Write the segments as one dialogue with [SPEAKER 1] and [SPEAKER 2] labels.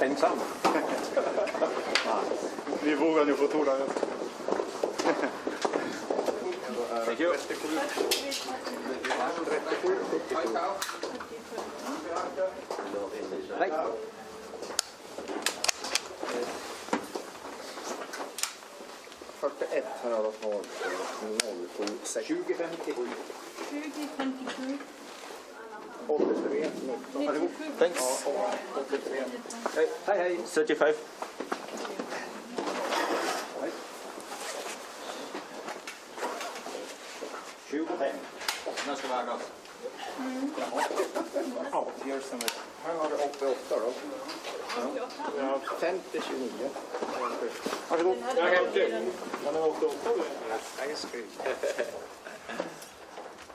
[SPEAKER 1] ensam.
[SPEAKER 2] Vi vågar nu få tåla det.
[SPEAKER 1] Thank you. Nej.
[SPEAKER 2] 41 har jag varit mål. 076.
[SPEAKER 3] 2057. 2057.
[SPEAKER 2] 83.
[SPEAKER 1] Thanks.
[SPEAKER 2] Ja, 83.
[SPEAKER 1] Hej, hej. 35.
[SPEAKER 2] Nej.
[SPEAKER 1] 25. Den ska vägas.
[SPEAKER 2] Ja, Pearson. Här har du 88 då. Ja, 50-29. Varsågod. Jag hämtar. Han är 88. Nej, jag skriver.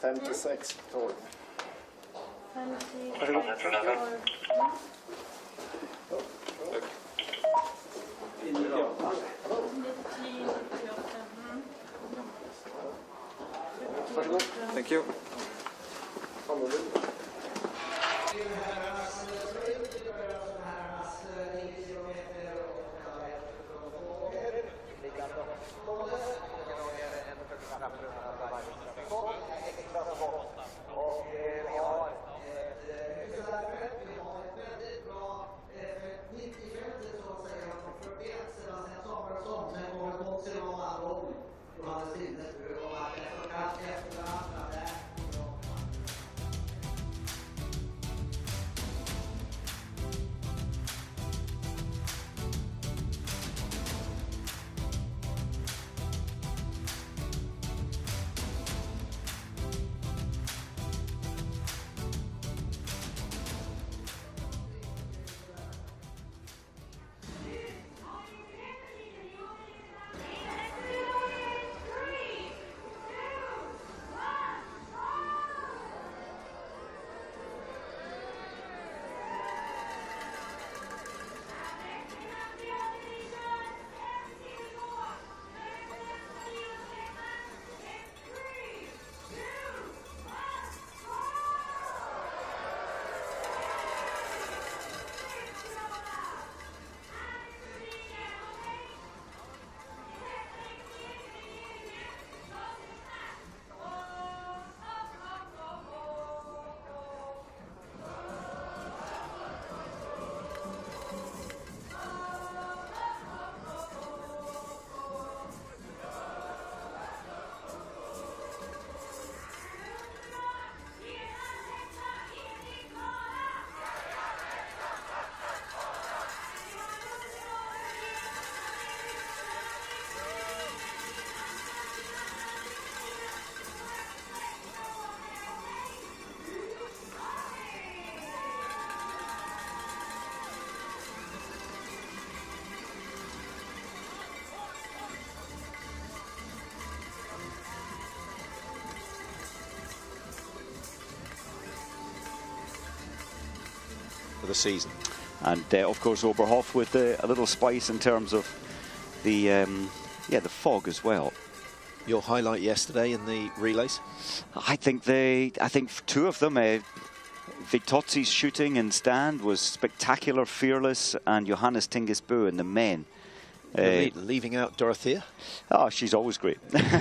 [SPEAKER 2] 56, 12. Varsågod. Varsågod.
[SPEAKER 1] Thank you.
[SPEAKER 4] For the season.
[SPEAKER 5] And of course Oberhof with a little spice in terms of the the fog as well.
[SPEAKER 4] Your highlight yesterday in the relays?
[SPEAKER 5] I think two of them. Vitozzi's shooting and stand was spectacular, fearless, and Johannes Tingesbø in the men.
[SPEAKER 4] Leaving out Dorothea?
[SPEAKER 5] Oh, she's always great. That's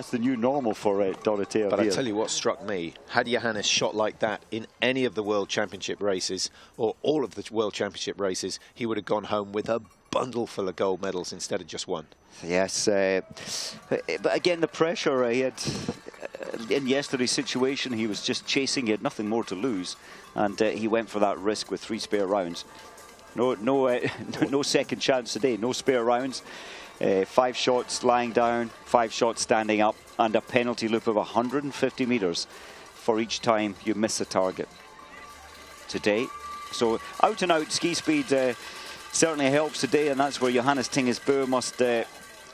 [SPEAKER 5] the new normal for Dorothea.
[SPEAKER 4] But I tell you what struck me, had Johannes shot like that in any of the World Championship races, or all of the World Championship races, he would have gone home with a bundle full of gold medals instead of just one.
[SPEAKER 5] Yes, but again, the pressure he had in yesterday's situation, he was just chasing, he had nothing more to lose, and he went for that risk with 3 spare rounds. No second chance today, no spare rounds. 5 shots lying down, 5 shots standing up, and a penalty loop of 150 meters for each time you miss a target today. So out and out ski speed certainly helps today, and that's where Johannes Tingesbø must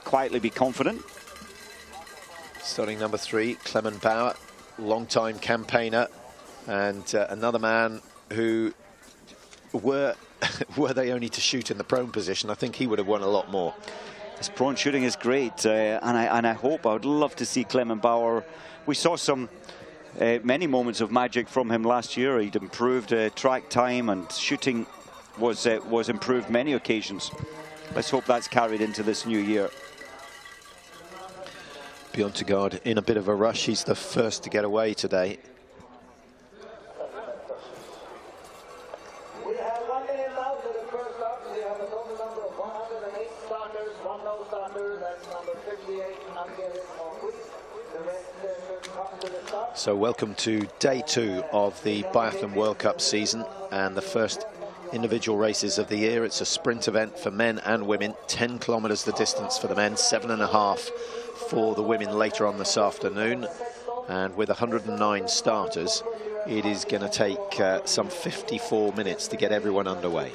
[SPEAKER 5] quietly be confident.
[SPEAKER 4] Starting number 3, Clement Bauer, long-time campaigner, and another man who were they only to shoot in the prone position, I think he would have won a lot more.
[SPEAKER 5] His prone shooting is great, and I hope, I would love to see Clement Bauer. We saw some many moments of magic from him last year. He'd improved track time, and shooting was improved many occasions. Let's hope that's carried into this new year.
[SPEAKER 4] Bjørntegard in a bit of a rush. He's the first to get away today.
[SPEAKER 6] We have 1 minute now to the first start. We have a total number of 108 starters, 1 no starter, that's number 58, Hungary on quick. The rest come to the start.
[SPEAKER 4] So welcome to day 2 of the Biathlon World Cup season, and the first individual races of the year. It's a sprint event for men and women. 10 kilometers the distance for the men, 7.5 for the women later on this afternoon. And with 109 starters, it is going to take some 54 minutes to get everyone underway.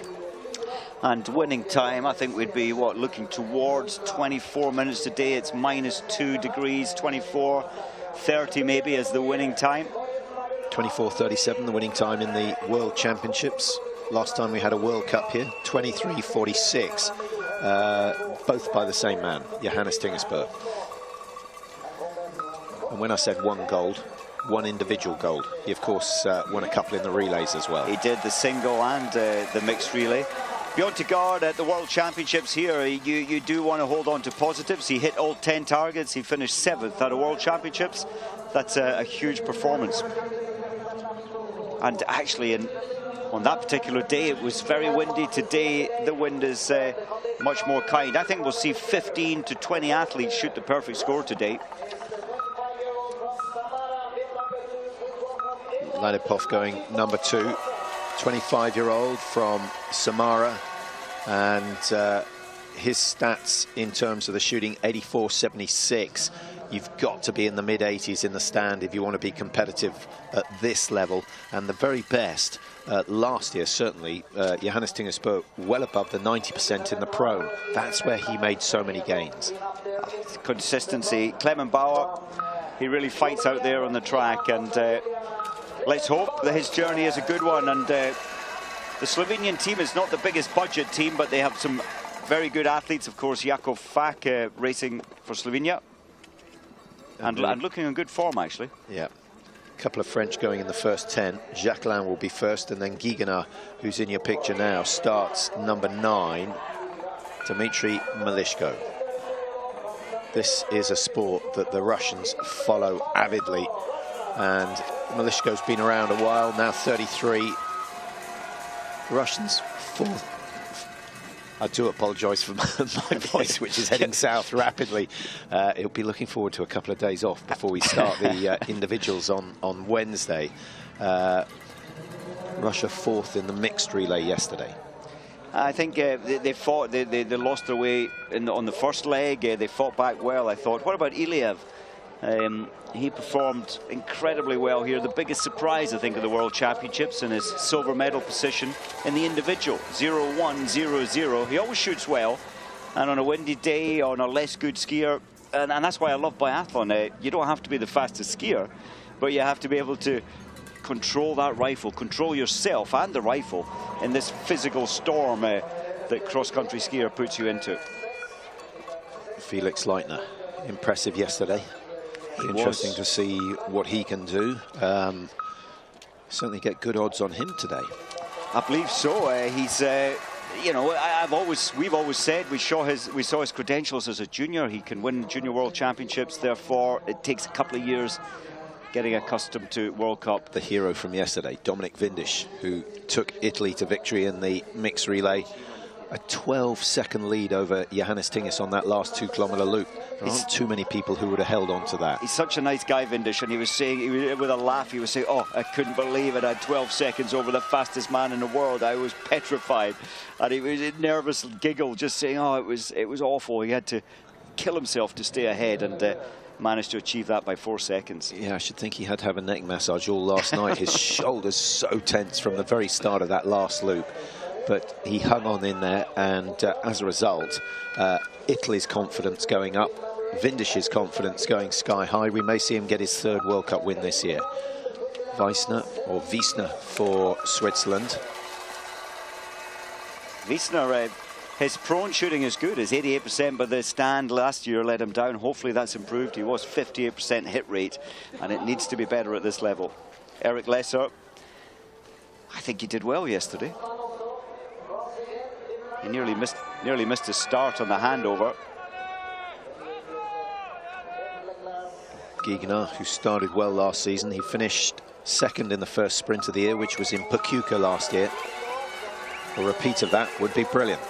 [SPEAKER 5] And winning time, I think we'd be, what, looking towards 24 minutes today. It's -2 degrees, 24:30 maybe as the winning time.
[SPEAKER 4] 24:37, the winning time in the World Championships. Last time we had a World Cup here, 23:46, both by the same man, Johannes Tingesbø. And when I said 1 gold, 1 individual gold, he of course won a couple in the relays as well.
[SPEAKER 5] He did the single and the mixed relay. Bjørntegard at the World Championships here, you do want to hold on to positives. He hit all 10 targets. He finished 7th at the World Championships. That's a huge performance. And actually, on that particular day, it was very windy. Today, the wind is much more kind. I think we'll see 15 to 20 athletes shoot the perfect score today.
[SPEAKER 4] Ladipov going number 2, 25-year-old from Samara, and his stats in terms of the shooting, 84.76. You've got to be in the mid-80s in the stand if you want to be competitive at this level. And the very best last year, certainly, Johannes Tingesbø well above the 90% in the prone. That's where he made so many gains.
[SPEAKER 5] Consistency. Clement Bauer, he really fights out there on the track, and let's hope that his journey is a good one. And the Slovenian team is not the biggest budget team, but they have some very good athletes. Of course, Jakov Fak racing for Slovenia. And looking in good form, actually.
[SPEAKER 4] Yeah. A couple of French going in the first 10. Jacquelin will be first, and then Giganat, who's in your picture now, starts number 9. Dmitry Malishko. This is a sport that the Russians follow avidly. And Malishko's been around a while, now 33. The Russians, 4th. I do apologise for my voice, which is heading south rapidly. He'll be looking forward to a couple of days off before we start the individuals on Wednesday. Russia 4th in the mixed relay yesterday.
[SPEAKER 5] I think they fought. They lost their way on the first leg. They fought back well, I thought. What about Iliev? He performed incredibly well here. The biggest surprise, I think, of the World Championships, in his silver medal position in the individual. 0-1-0-0. He always shoots well, and on a windy day, on a less good skier, and that's why I love biathlon. You don't have to be the fastest skier, but you have to be able to control that rifle, control yourself and the rifle in this physical storm that cross-country skier puts you into.
[SPEAKER 4] Felix Leitner, impressive yesterday. Interesting to see what he can do. Certainly get good odds on him today.
[SPEAKER 5] I believe so. He's, you know, we've always said we saw his credentials as a junior. He can win Junior World Championships. Therefore, it takes a couple of years getting accustomed to World Cup.
[SPEAKER 4] The hero from yesterday, Dominic Vindish, who took Italy to victory in the mixed relay. A 12-second lead over Johannes Tinges on that last 2-kilometer loop. There aren't too many people who would have held on to that.
[SPEAKER 5] He's such a nice guy, Vindish, and he was saying, with a laugh, he was saying, "Oh, I couldn't believe it. I had 12 seconds over the fastest man in the world. I was petrified." And he was a nervous giggle, just saying, "Oh, it was awful." He had to kill himself to stay ahead, and managed to achieve that by 4 seconds.
[SPEAKER 4] Yeah, I should think he had to have a neck massage all last night. His shoulders so tense from the very start of that last loop. But he hung on in there, and as a result, Italy's confidence going up, Vindish's confidence going sky high. We may see him get his 3rd World Cup win this year. Wiesner for Switzerland.
[SPEAKER 5] Wiesner His prone shooting is good. His 88%, but the stand last year let him down. Hopefully that's improved. He was 58% hit rate, and it needs to be better at this level. Eric Lesser, I think he did well yesterday. He nearly missed his start on the handover.
[SPEAKER 4] Giegner, who started well last season, he finished second in the first sprint of the year, which was in Pachuca last year. A repeat of that would be brilliant.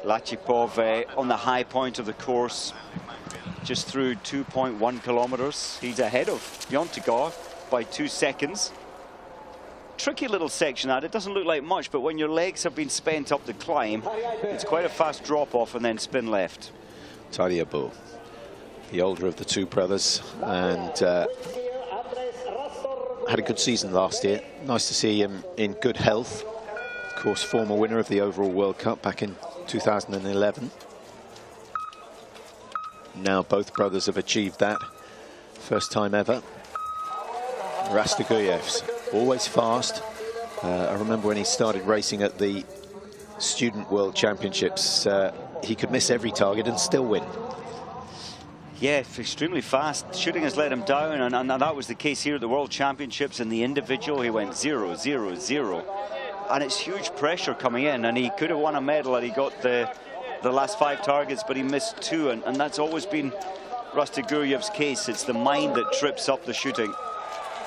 [SPEAKER 5] Lachipov on the high point of the course, just through 2.1 kilometers. He's ahead of Bjørntegård by 2 seconds. Tricky little section that. It doesn't look like much, but when your legs have been spent up the climb, it's quite a fast drop off and then spin left. Tariabo,
[SPEAKER 4] the older of the two brothers, and had a good season last year. Nice to see him in good health. Of course, former winner of the overall World Cup back in 2011. Now both brothers have achieved that. First time ever. Rastaguyev's always fast. I remember when he started racing at the Student World Championships, he could miss every target and still win.
[SPEAKER 5] Yeah, extremely fast. Shooting has let him down, and that was the case here at the World Championships. In the individual, he went 0, 0, 0. And it's huge pressure coming in, and he could have won a medal had he got the last 5 targets, but he missed 2, and that's always been Rastaguyev's case. It's the mind that trips up the shooting,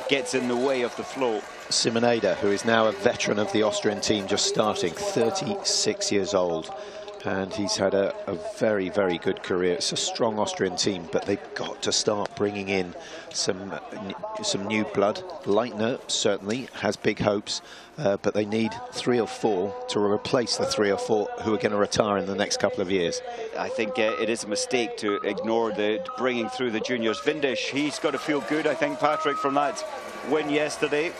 [SPEAKER 5] gets in the way of the flow.
[SPEAKER 4] Simoneda, who is now a veteran of the Austrian team, just starting, 36 years old. And he's had a very, very good career. It's a strong Austrian team, but they've got to start bringing in some new blood. Leitner certainly has big hopes, but they need 3 or 4 to replace the 3 or 4 who are going to retire in the next couple of years.
[SPEAKER 5] I think it is a mistake to ignore the bringing through the juniors. Vindish, he's got to feel good, I think, Patrick, from that win yesterday.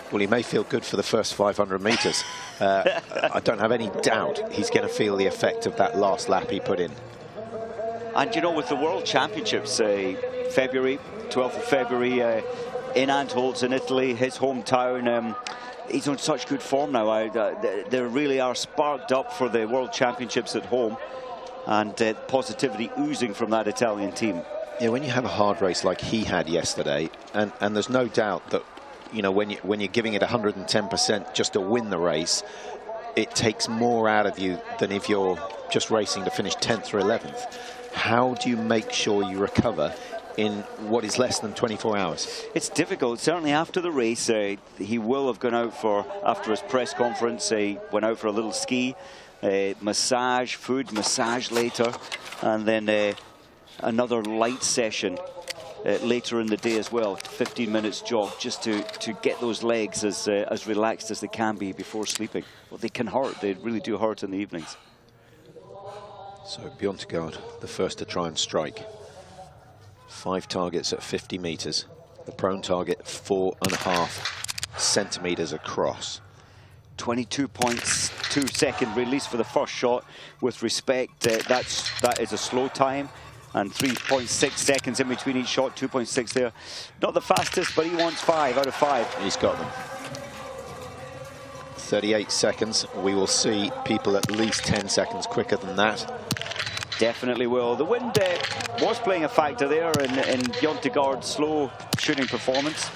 [SPEAKER 4] Well, he may feel good for the first 500 metres. I don't have any doubt he's going to feel the effect of that last lap he put in.
[SPEAKER 5] And, you know, with the World Championships, February, 12th of February, in Antholz in Italy, his hometown, he's on such good form now. They really are sparked up for the World Championships at home, and positivity oozing from that Italian team.
[SPEAKER 4] Yeah, when you have a hard race like he had yesterday, and there's no doubt that, you know, when you're giving it 110% just to win the race, it takes more out of you than if you're just racing to finish 10th or 11th. How do you make sure you recover in what is less than 24 hours?
[SPEAKER 5] It's difficult. Certainly after the race, he will have gone out for, after his press conference, he went out for a little ski, massage, food massage later, and then another light session later in the day as well, 15 minutes jog, just to get those legs as relaxed as they can be before sleeping. Well, they can hurt. They really do hurt in the evenings.
[SPEAKER 4] So Bjørntegård, the first to try and strike. 5 targets at 50 metres. The prone target 4.5 centimetres across.
[SPEAKER 5] 22.2 second release for the first shot. With respect, that is a slow time. And 3.6 seconds in between each shot, 2.6 there. Not the fastest, but he wants 5 out of 5.
[SPEAKER 4] He's got them. 38 seconds. We will see people at least 10 seconds quicker than that.
[SPEAKER 5] Definitely will. The wind was playing a factor there in Bjørntegard's slow shooting performance.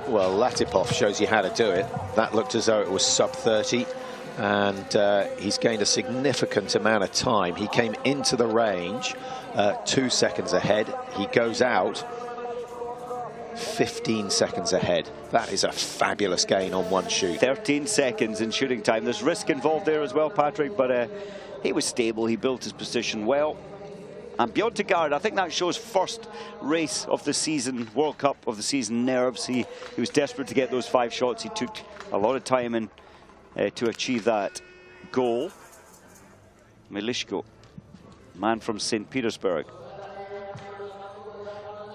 [SPEAKER 4] Well, Latipov shows you how to do it. That looked as though it was sub 30, and he's gained a significant amount of time. He came into the range 2 seconds ahead. He goes out 15 seconds ahead. That is a fabulous gain on one shoot.
[SPEAKER 5] 13 seconds in shooting time. There's risk involved there as well, Patrick, but he was stable. He built his position well. And Bjørntegard, I think that shows first race of the season, World Cup of the season nerves. He was desperate to get those 5 shots. He took a lot of time in to achieve that goal. Milishko, man from St. Petersburg.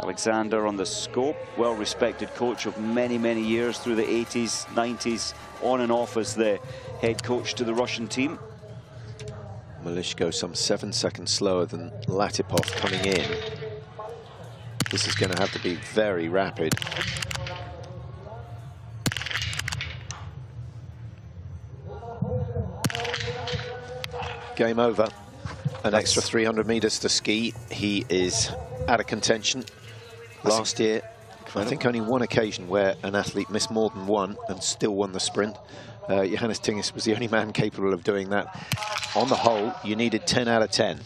[SPEAKER 5] Alexander on the scope, well-respected coach of many, many years through the 80s, 90s, on and off as the head coach to the Russian team.
[SPEAKER 4] Milishko some 7 seconds slower than Latipov coming in. This is going to have to be very rapid. Game over. An extra 300 meters to ski. He is out of contention. Last year, I think only one occasion where an athlete missed more than one and still won the sprint. Johannes Tingis was the only man capable of doing that. On the whole, you needed 10 out of 10.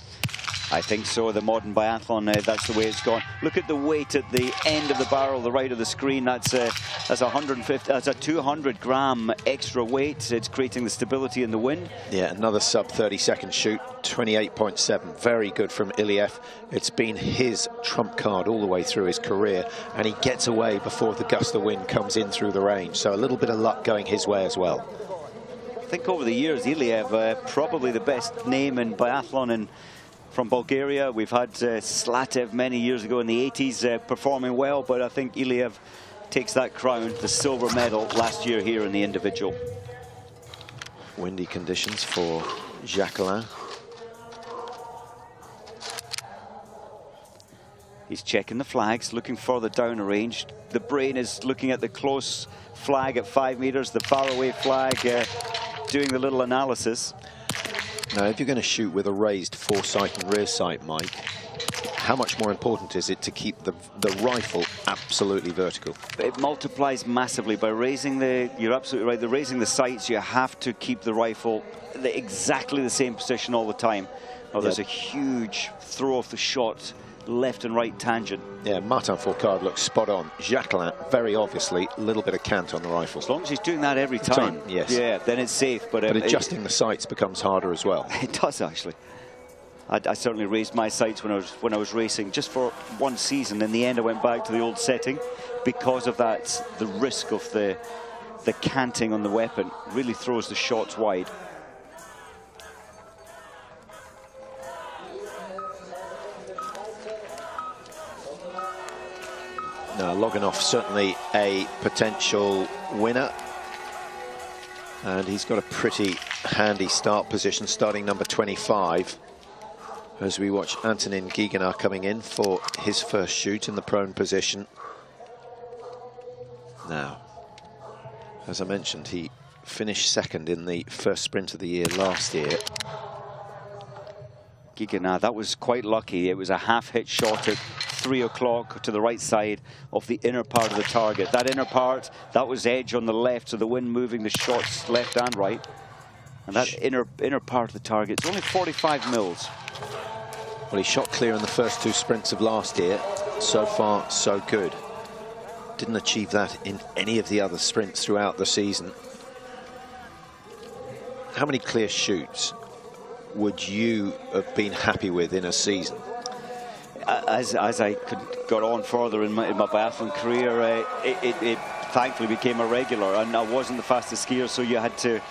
[SPEAKER 5] I think so. The modern biathlon, that's the way it's gone. Look at the weight at the end of the barrel, the right of the screen. That's 150. That's a 200-gram extra weight. It's creating the stability in the wind.
[SPEAKER 4] Yeah, another sub 30-second shoot, 28.7. Very good from Iliev. It's been his trump card all the way through his career, and he gets away before the gust of wind comes in through the range. So a little bit of luck going his way as well.
[SPEAKER 5] I think over the years, Iliev, probably the best name in biathlon and from Bulgaria. We've had Slatev many years ago in the 80s performing well, but I think Iliev takes that crown, the silver medal last year here in the individual.
[SPEAKER 4] Windy conditions for Jacquelin.
[SPEAKER 5] He's checking the flags, looking further down range. The brain is looking at the close flag at 5 meters, the faraway flag, doing the little analysis.
[SPEAKER 4] Now, if you're going to shoot with a raised foresight and rear sight, Mike, how much more important is it to keep the rifle absolutely vertical?
[SPEAKER 5] It multiplies massively by raising the, you're absolutely right, raising the sights, you have to keep the rifle exactly the same position all the time. Oh, there's a huge throw off the shot, left and right tangent.
[SPEAKER 4] Yeah, Martin Fourcade looks spot on. Jacquelin, very obviously, a little bit of cant on the rifle.
[SPEAKER 5] As long as he's doing that every time,
[SPEAKER 4] yes.
[SPEAKER 5] Yeah, then it's safe. But
[SPEAKER 4] adjusting the sights becomes harder as well.
[SPEAKER 5] It does, actually. I certainly raised my sights when I was racing just for one season. In the end, I went back to the old setting because of that. The risk of the canting on the weapon really throws the shots wide.
[SPEAKER 4] Now, Loganov certainly a potential winner. And he's got a pretty handy start position, starting number 25. As we watch Antonin Giganar coming in for his first shoot in the prone position. Now, as I mentioned, he finished second in the first sprint of the year last year.
[SPEAKER 5] Giganar, that was quite lucky. It was a half-hit shot at 3 o'clock to the right side of the inner part of the target. That inner part, that was edge on the left, so the wind moving the shots left and right. And that inner part of the target, it's only 45 mils.
[SPEAKER 4] Well, he shot clear in the first 2 sprints of last year. So far, so good. Didn't achieve that in any of the other sprints throughout the season. How many clear shoots would you have been happy with in a season?
[SPEAKER 5] As I got on further in my biathlon career, it thankfully became a regular, and I wasn't the fastest skier, so you had to,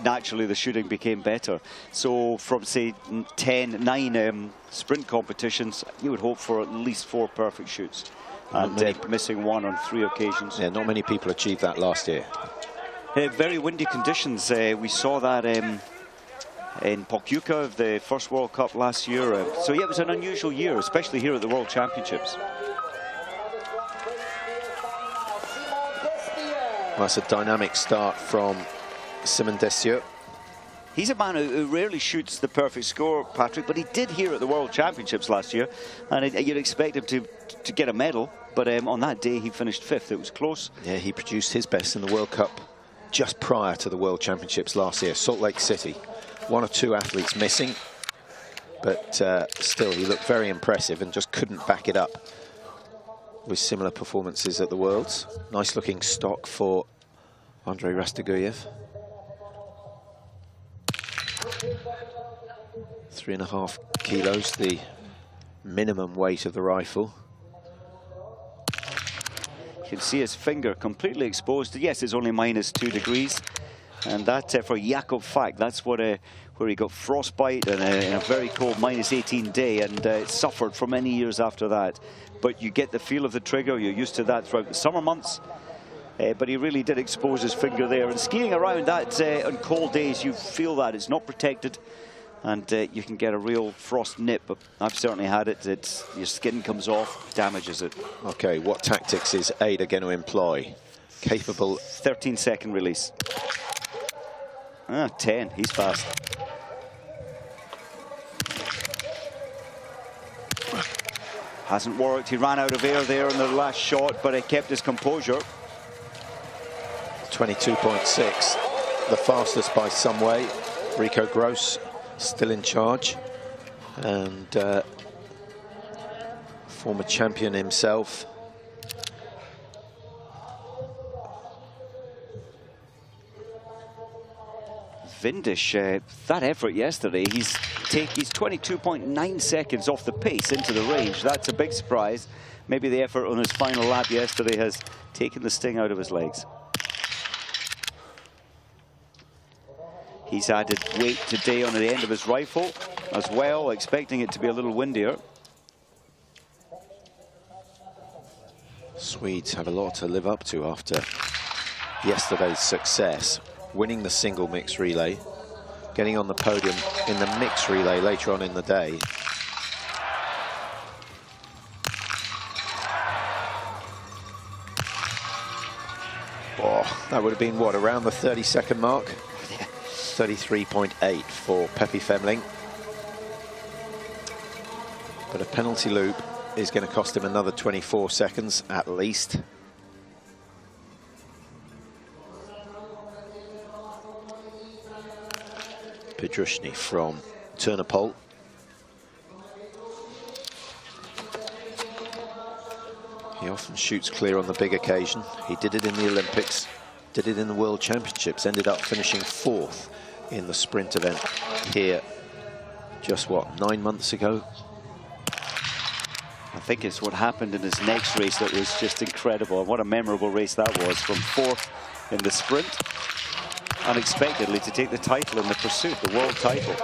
[SPEAKER 5] naturally the shooting became better. So from say 9 sprint competitions, you would hope for at least 4 perfect shoots, and missing 1 on 3 occasions.
[SPEAKER 4] Yeah, not many people achieved that last year.
[SPEAKER 5] Very windy conditions. We saw that in Pokljuka, the first World Cup last year. So yeah, it was an unusual year, especially here at the World Championships.
[SPEAKER 4] Well, that's a dynamic start from Simon Dessieux.
[SPEAKER 5] He's a man who rarely shoots the perfect score, Patrick, but he did here at the World Championships last year, and you'd expect him to get a medal, but on that day he finished 5th. It was close.
[SPEAKER 4] Yeah, he produced his best in the World Cup just prior to the World Championships last year, Salt Lake City. 1 or 2 athletes missing, but still he looked very impressive and just couldn't back it up with similar performances at the Worlds. Nice looking stock for Andrei Rastoguyev. 3.5 kilos, the minimum weight of the rifle.
[SPEAKER 5] You can see his finger completely exposed. Yes, it's only -2 degrees. And that, for Jakob Falk, that's what where he got frostbite in a very cold -18 day, and suffered for many years after that. But you get the feel of the trigger. You're used to that throughout the summer months. But he really did expose his finger there. And skiing around that on cold days, you feel that it's not protected, and you can get a real frost nip. But I've certainly had it. Your skin comes off, damages it.
[SPEAKER 4] Okay, what tactics is Ada going to employ? Capable
[SPEAKER 5] 13-second release. 10. He's fast. Hasn't worked. He ran out of air there in the last shot, but he kept his composure.
[SPEAKER 4] 22.6, the fastest by some way. Rico Gross still in charge, and former champion himself.
[SPEAKER 5] Vindish, that effort yesterday, he's 22.9 seconds off the pace into the range. That's a big surprise. Maybe the effort on his final lap yesterday has taken the sting out of his legs. He's added weight today on the end of his rifle as well, expecting it to be a little windier.
[SPEAKER 4] Swedes have a lot to live up to after yesterday's success, winning the single mixed relay, getting on the podium in the mixed relay later on in the day. Oh, that would have been, what, around the 30-second mark? 33.8 for Pepi Femling. But a penalty loop is going to cost him another 24 seconds at least. Pedrushny from Ternopol. He often shoots clear on the big occasion. He did it in the Olympics, did it in the World Championships, ended up finishing 4th in the sprint event here just, what, 9 months ago?
[SPEAKER 5] I think it's what happened in his next race that was just incredible. And what a memorable race that was, from 4th in the sprint, unexpectedly to take the title in the pursuit, the world title.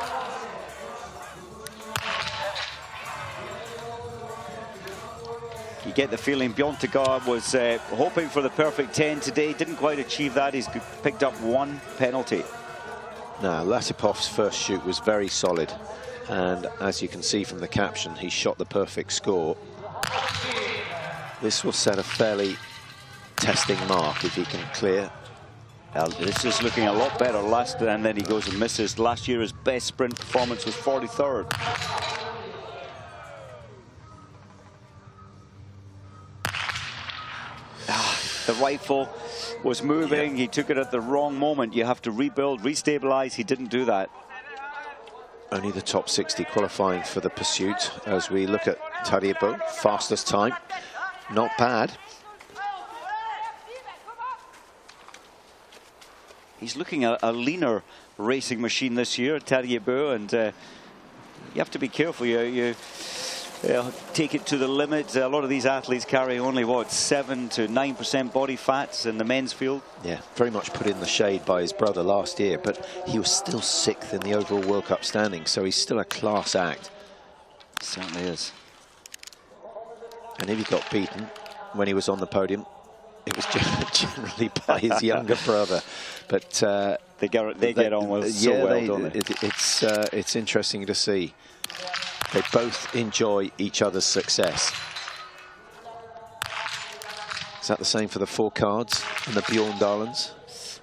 [SPEAKER 5] You get the feeling Bjorn was hoping for the perfect 10 today, didn't quite achieve that. He's picked up 1 penalty.
[SPEAKER 4] Now, Latipov's first shoot was very solid, and as you can see from the caption, he shot the perfect score. This will set a fairly testing mark if he can clear.
[SPEAKER 5] This is looking a lot better and then he goes and misses. Last year his best sprint performance was 43rd. The rifle was moving. He took it at the wrong moment. You have to rebuild, restabilize. He didn't do that.
[SPEAKER 4] Only the top 60 qualifying for the pursuit as we look at Taribo. Fastest time, not bad.
[SPEAKER 5] He's looking at a leaner racing machine this year, Taribo, and you have to be careful. You take it to the limit. A lot of these athletes carry only, what, 7 to 9% body fats in the men's field.
[SPEAKER 4] Yeah, very much put in the shade by his brother last year, but he was still 6th in the overall World Cup standing, so he's still a class act.
[SPEAKER 5] Certainly is.
[SPEAKER 4] And if he got beaten when he was on the podium, it was generally by his younger brother. But
[SPEAKER 5] they get on well, so well, don't they?
[SPEAKER 4] It's interesting to see. They both enjoy each other's success. Is that the same for the 4 cards and the Bjorndalens?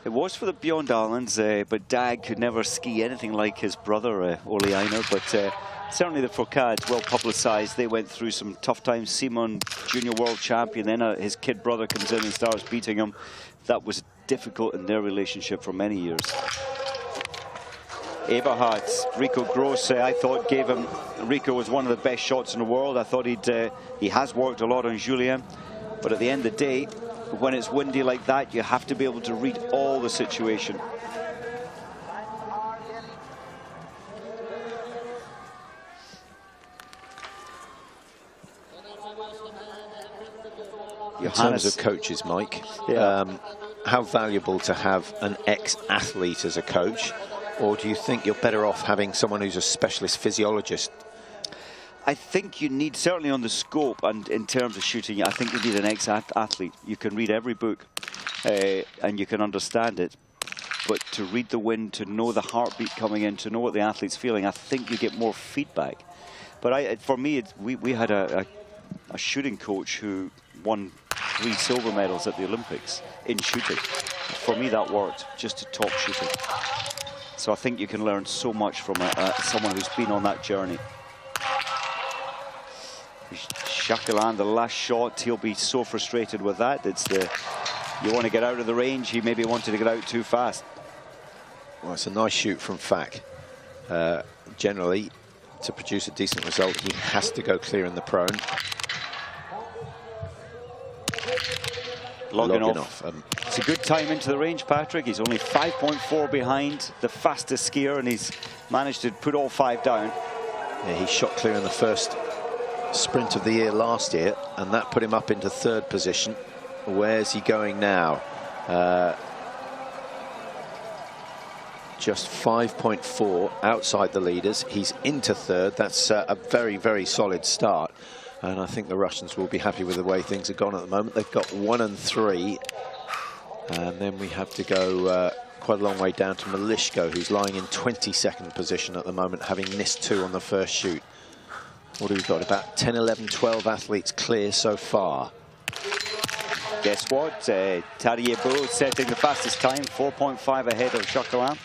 [SPEAKER 5] It was for the Beyond Islands, but Dag could never ski anything like his brother, Ole Einar. But certainly the Foucaulds, well publicised. They went through some tough times. Simon, junior world champion, then his kid brother comes in and starts beating him. That was difficult in their relationship for many years. Eberhard, Rico Gross, I thought gave him. Rico was one of the best shots in the world. I thought he has worked a lot on Julien, but at the end of the day, when it's windy like that, you have to be able to read all the situation.
[SPEAKER 4] In terms of coaches, Mike, how valuable to have an ex-athlete as a coach, or do you think you're better off having someone who's a specialist physiologist?
[SPEAKER 5] I think you need, certainly on the scope and in terms of shooting, I think you need an ex-athlete. You can read every book and you can understand it, but to read the wind, to know the heartbeat coming in, to know what the athlete's feeling, I think you get more feedback. But for me, we had a shooting coach who won 3 silver medals at the Olympics in shooting. For me, that worked, just to talk shooting. So I think you can learn so much from someone who's been on that journey. Jacqueline, the last shot, he'll be so frustrated with that. You want to get out of the range, he maybe wanted to get out too fast.
[SPEAKER 4] Well, it's a nice shoot from Fak. Generally, to produce a decent result, he has to go clear in the prone.
[SPEAKER 5] Logging off. It's a good time into the range, Patrick. He's only 5.4 behind the fastest skier, and he's managed to put all 5 down.
[SPEAKER 4] Yeah, he shot clear in the first sprint of the year last year, and that put him up into 3rd position. Where's he going now? Just 5.4 outside the leaders. He's into 3rd. That's a very, very solid start. And I think the Russians will be happy with the way things are gone at the moment. They've got 1 and 3. And then we have to go quite a long way down to Malishko, who's lying in 22nd position at the moment, having missed 2 on the first shoot. What have we got? About 10, 11, 12 athletes clear so far.
[SPEAKER 5] Guess what? Tadej setting the fastest time, 4.5 ahead of Chocolat.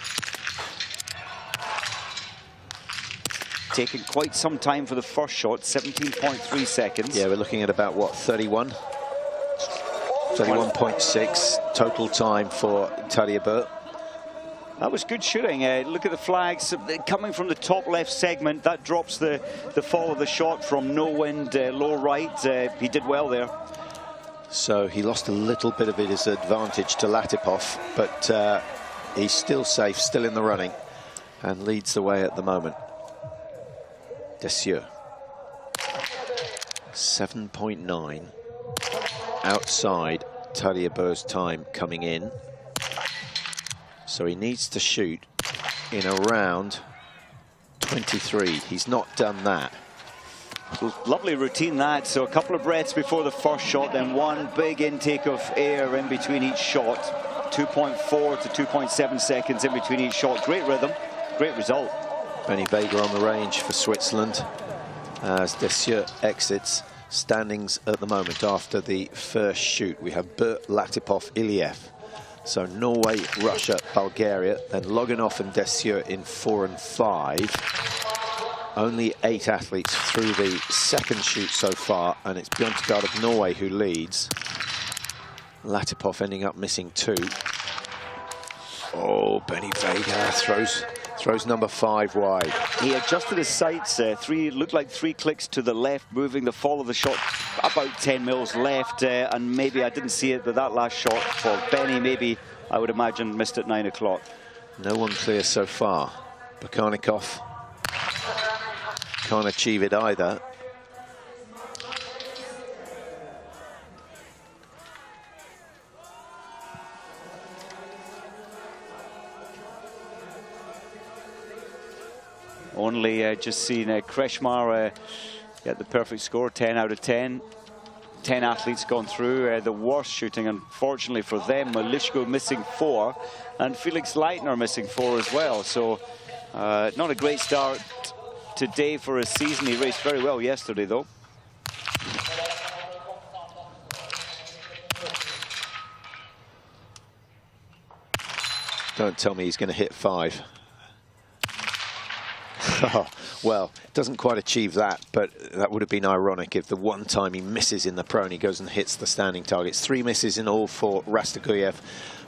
[SPEAKER 5] Taking quite some time for the first shot, 17.3 seconds.
[SPEAKER 4] Yeah, we're looking at about, what, 31? 31.6 total time for Tadej.
[SPEAKER 5] That was good shooting. Look at the flags coming from the top left segment. That drops the fall of the shot from no wind, low right. He did well there.
[SPEAKER 4] So he lost a little bit of his advantage to Latipov, but he's still safe, still in the running, and leads the way at the moment. Dessieux, 7.9 outside Tadej time coming in. So he needs to shoot in around 23. He's not done that.
[SPEAKER 5] Lovely routine that. So a couple of breaths before the first shot, then one big intake of air in between each shot. 2.4 to 2.7 seconds in between each shot. Great rhythm, great result.
[SPEAKER 4] Benny Vega on the range for Switzerland as Dessieux exits. Standings at the moment after the first shoot. We have Burt, Latipov, Iliev. So Norway, Russia, Bulgaria, then Loganov and Dessieux in 4 and 5. Only 8 athletes through the second shoot so far, and it's Bjørntegard of Norway who leads. Latipov ending up missing 2. Oh, Benny Vega throws number 5 wide.
[SPEAKER 5] He adjusted his sights, looked like 3 clicks to the left, moving the fall of the shot about 10 mils left, and maybe I didn't see it, but that last shot for Benny, maybe, I would imagine, missed at 9 o'clock.
[SPEAKER 4] No one clear so far. Bakarnikov can't achieve it either.
[SPEAKER 5] Only just seen Kretschmar get the perfect score, 10 out of 10. 10 athletes gone through. The worst shooting, unfortunately for them, Malishko missing 4, and Felix Leitner missing 4 as well. So not a great start today for his season. He raced very well yesterday, though.
[SPEAKER 4] Don't tell me he's going to hit 5. Oh, well, doesn't quite achieve that, but that would have been ironic if the one time he misses in the pro and he goes and hits the standing targets. 3 misses in all for Rastoguyev.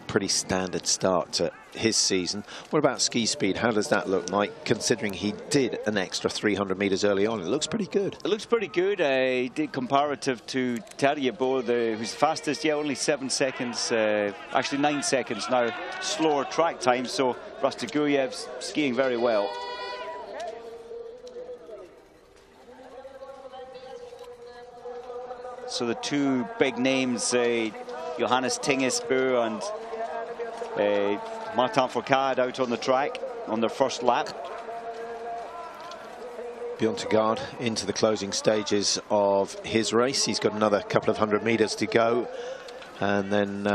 [SPEAKER 4] Pretty standard start to his season. What about ski speed? How does that look, Mike, considering he did an extra 300 meters early on? It looks pretty good.
[SPEAKER 5] It looks pretty good. He did comparative to Terjebo, who's fastest, yeah, only 7 seconds, actually 9 seconds now, slower track time, so Rastoguyev's skiing very well. So the two big names, Johannes Tingesbø and Martin Fourcade out on the track on their first lap.
[SPEAKER 4] Bjørntegard into the closing stages of his race. He's got another couple of 100 meters to go, and then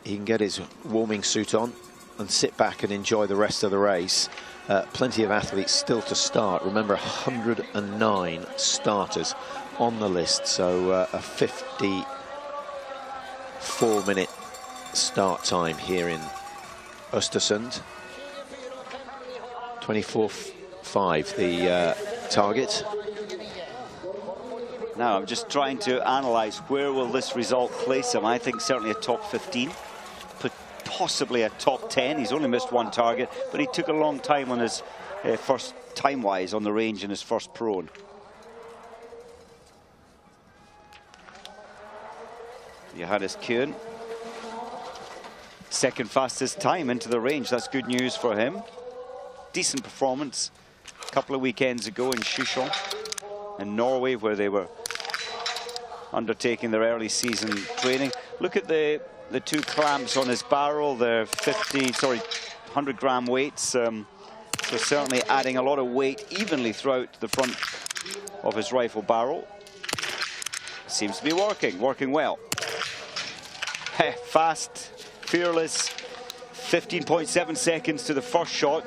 [SPEAKER 4] he can get his warming suit on and sit back and enjoy the rest of the race. Plenty of athletes still to start. Remember, 109 starters on the list, so a 54-minute start time here in Östersund. 24.5 the target.
[SPEAKER 5] Now I'm just trying to analyse where will this result place him. I think certainly a top 15, possibly a top 10. He's only missed 1 target, but he took a long time on his first time-wise on the range in his first pro. Johannes Kuhn, second fastest time into the range. That's good news for him. Decent performance a couple of weekends ago in Sjusjøen in Norway, where they were undertaking their early season training. Look at the 2 clamps on his barrel. They're 100 gram weights. So certainly adding a lot of weight evenly throughout the front of his rifle barrel. Seems to be working well. Fast, fearless, 15.7 seconds to the first shot,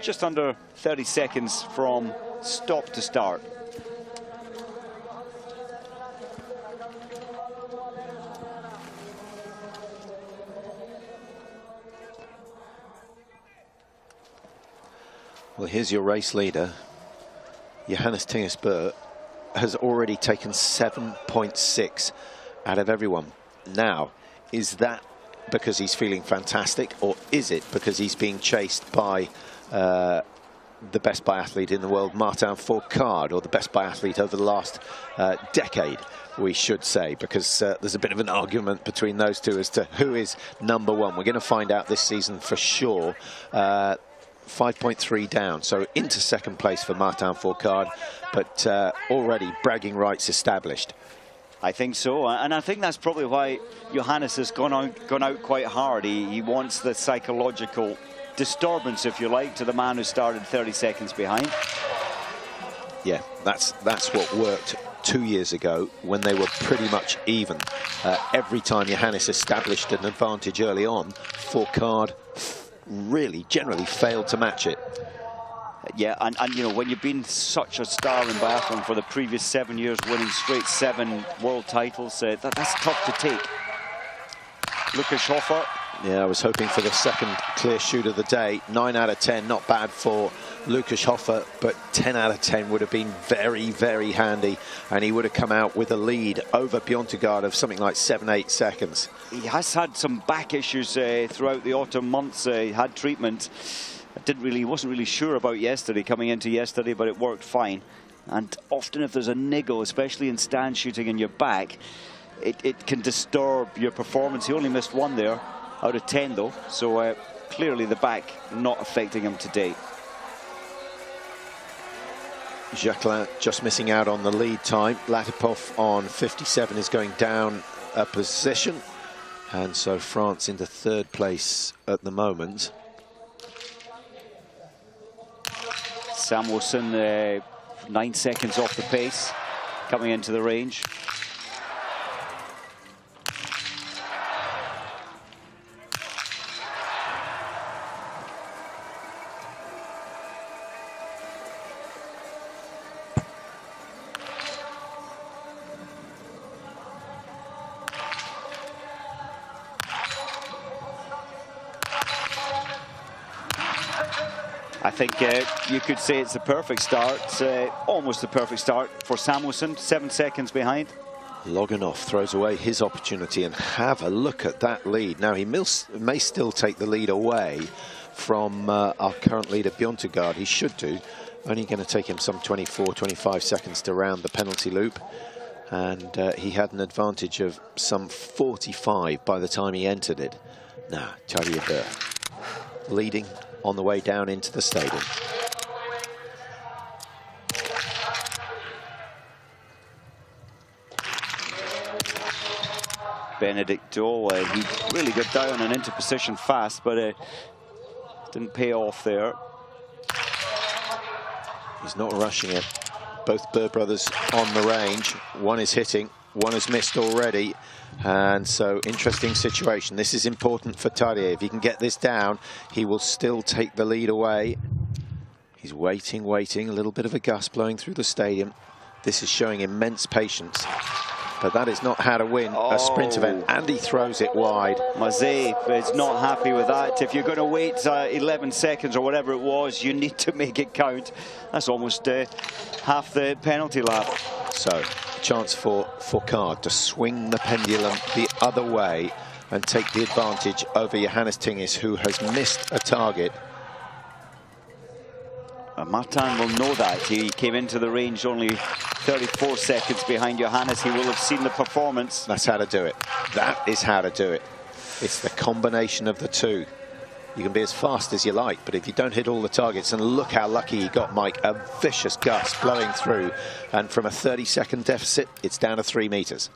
[SPEAKER 5] just under 30 seconds from stop to start.
[SPEAKER 4] Well, here's your race leader. Johannes Tingesbø has already taken 7.6 out of everyone. Now, is that because he's feeling fantastic, or is it because he's being chased by the best biathlete in the world, Martin Fourcade, or the best biathlete over the last decade, we should say, because there's a bit of an argument between those two as to who is number 1. We're going to find out this season for sure. 5.3 down, so into second place for Martin Fourcade, but already bragging rights established.
[SPEAKER 5] I think so, and I think that's probably why Johannes has gone out quite hard. He wants the psychological disturbance, if you like, to the man who started 30 seconds behind.
[SPEAKER 4] Yeah, that's what worked 2 years ago when they were pretty much even. Every time Johannes established an advantage early on, Fourcade really generally failed to match it.
[SPEAKER 5] Yeah, and you know, when you've been such a star in biathlon for the previous 7 years, winning straight 7 world titles, that's tough to take. Lukas Hofer.
[SPEAKER 4] Yeah, I was hoping for the second clear shoot of the day. 9 out of 10, not bad for Lukas Hofer, but 10 out of 10 would have been very, very handy, and he would have come out with a lead over Bjørntegard of something like 7-8 seconds.
[SPEAKER 5] He has had some back issues throughout the autumn months. He had treatment. Wasn't really sure about yesterday, coming into yesterday, but it worked fine. And often if there's a niggle, especially in stand shooting in your back, it can disturb your performance. He only missed 1 there out of 10 though, so clearly the back not affecting him today.
[SPEAKER 4] Jacquelin just missing out on the lead time. Latipov on 57 is going down a position, and so France into 3rd place at the moment.
[SPEAKER 5] Samuelson 9 seconds off the pace coming into the range. I think you could say it's a perfect start, almost a perfect start for Samuelsson, 7 seconds behind.
[SPEAKER 4] Loganov throws away his opportunity, and have a look at that lead. Now, he may still take the lead away from our current leader, Bjørntegard. He should do. Only going to take him some 24, 25 seconds to round the penalty loop. And he had an advantage of some 45 by the time he entered it. Now, Tarjei Bø leading on the way down into the stadium.
[SPEAKER 5] Benedict Dole, he really got down and into position fast, but didn't pay off there.
[SPEAKER 4] He's not rushing it. Both Bø brothers on the range. One is hitting, one has missed already. And so, interesting situation. This is important for Tarjei. If he can get this down, he will still take the lead away. He's waiting, waiting. A little bit of a gust blowing through the stadium. This is showing immense patience. But that is not how to win a sprint event. And he throws it wide.
[SPEAKER 5] Mazet is not happy with that. If you're going to wait 11 seconds or whatever it was, you need to make it count. That's almost half the penalty lap.
[SPEAKER 4] So, chance for Fourcade to swing the pendulum the other way and take the advantage over Johannes Tingis, who has missed a target.
[SPEAKER 5] Martin will know that. He came into the range only 34 seconds behind Johannes. He will have seen the performance.
[SPEAKER 4] That's how to do it. That is how to do it. It's the combination of the two. You can be as fast as you like, but if you don't hit all the targets, and look how lucky he got, Mike, a vicious gust blowing through, and from a 30-second deficit, it's down to 3 meters.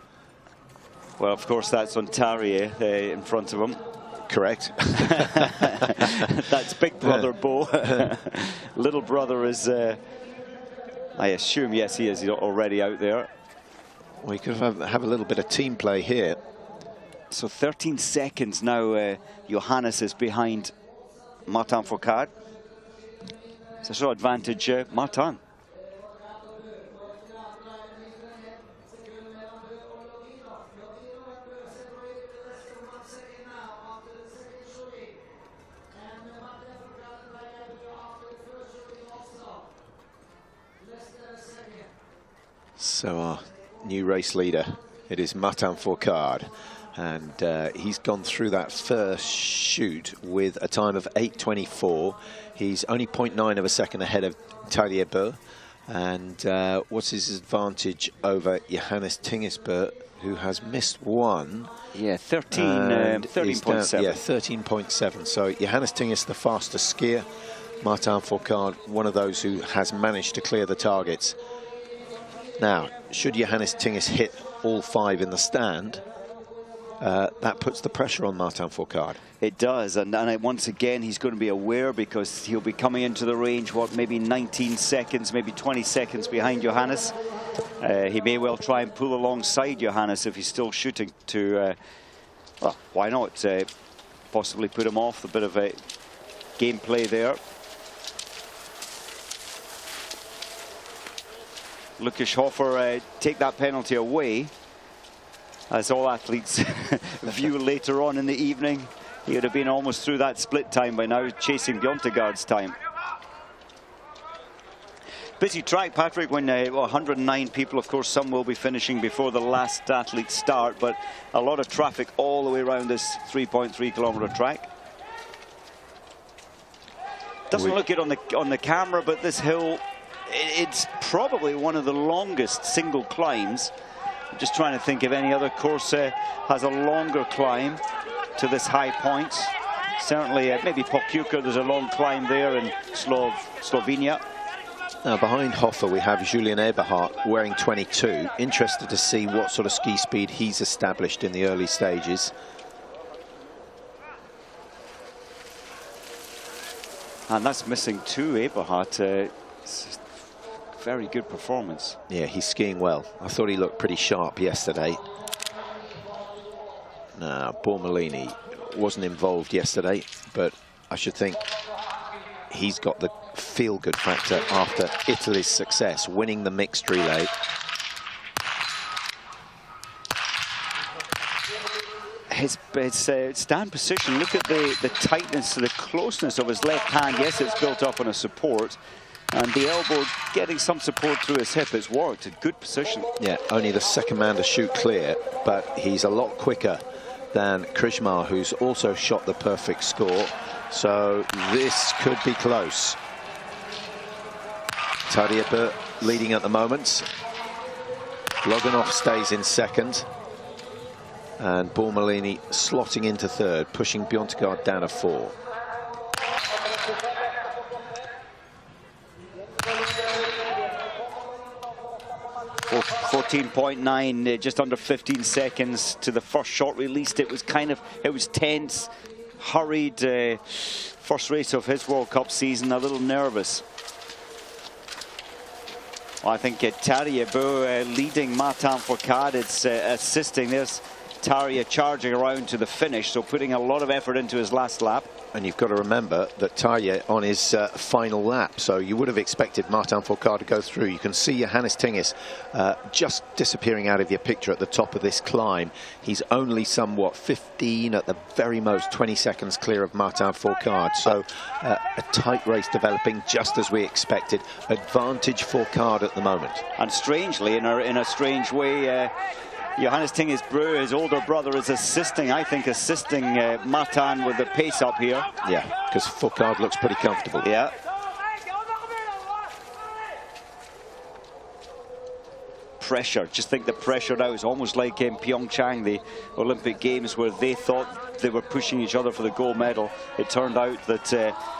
[SPEAKER 5] Well, of course, that's on Tarjei in front of him.
[SPEAKER 4] Correct.
[SPEAKER 5] That's big brother Bo. Little brother is, I assume, yes, he is. He's already out there.
[SPEAKER 4] We could have a little bit of team play here.
[SPEAKER 5] So 13 seconds now, Johannes is behind Martin Fourcade. It's a short advantage, Martin.
[SPEAKER 4] So our new race leader, it is Martin Fourcade. And he's gone through that first shoot with a time of 8:24. He's only 0.9 of a second ahead of Tarjei Bø. And what's his advantage over Johannes Tingis Bø, who has missed one?
[SPEAKER 5] Yeah, 13.7.
[SPEAKER 4] Yeah, 13.7. So Johannes Tingis, the fastest skier. Martin Fourcade, one of those who has managed to clear the targets. Now, should Johannes Tingis hit all 5 in the stand, that puts the pressure on Martin Fourcade.
[SPEAKER 5] It does, and once again, he's going to be aware, because he'll be coming into the range, what, maybe 19 seconds, maybe 20 seconds behind Johannes. He may well try and pull alongside Johannes if he's still shooting to, well, why not, possibly put him off. A bit of a gameplay there. Lukas Hofer take that penalty away, as all athletes view later on in the evening. He would have been almost through that split time by now, chasing Bjørntegard's time. Busy track, Patrick, when 109 people, of course, some will be finishing before the last athletes start, but a lot of traffic all the way around this 3.3 kilometer track. Doesn't look it on the camera, but this hill, it's probably one of the longest single climbs. I'm just trying to think if any other course has a longer climb to this high point. Certainly, maybe Pokljuka, there's a long climb there in Slovenia.
[SPEAKER 4] Now, behind Hofer, we have Julian Eberhardt wearing 22. Interested to see what sort of ski speed he's established in the early stages.
[SPEAKER 5] And that's missing 2, Eberhardt. Very good performance.
[SPEAKER 4] Yeah, he's skiing well. I thought he looked pretty sharp yesterday. Now, Bormolini wasn't involved yesterday, but I should think he's got the feel-good factor after Italy's success, winning the mixed relay.
[SPEAKER 5] his stand position, look at the tightness, the closeness of his left hand. Yes, it's built up on a support. And the elbow getting some support through his hip. It's worked. A good position. Yeah,
[SPEAKER 4] only the second man to shoot clear, but he's a lot quicker than Krishmar, who's also shot the perfect score. So this could be close. Tarje Bø leading at the moment. Loganov stays in second. And Bormolini slotting into third, pushing Bjørntegård down to 4.
[SPEAKER 5] Oh, 14.9, just under 15 seconds to the first shot released. It was tense, hurried, first race of his World Cup season, a little nervous. Well, I think Tarje Bø leading Martin Fourcade. It's assisting. There's Tarje charging around to the finish, so putting a lot of effort into his last lap.
[SPEAKER 4] And you've got to remember that Tarje on his final lap, so you would have expected Martin Fourcade to go through. You can see Johannes Tingis just disappearing out of your picture at the top of this climb. He's only somewhat 15, at the very most 20 seconds clear of Martin Fourcade. So a tight race developing just as we expected. Advantage Fourcade at the moment.
[SPEAKER 5] And strangely, in a strange way, Johannes Tingis Bø, his older brother, is assisting Martin with the pace up here.
[SPEAKER 4] Yeah, because Fourcade looks pretty comfortable.
[SPEAKER 5] Yeah. Pressure, just think the pressure now is almost like in Pyeongchang, the Olympic Games, where they thought they were pushing each other for the gold medal. It turned out that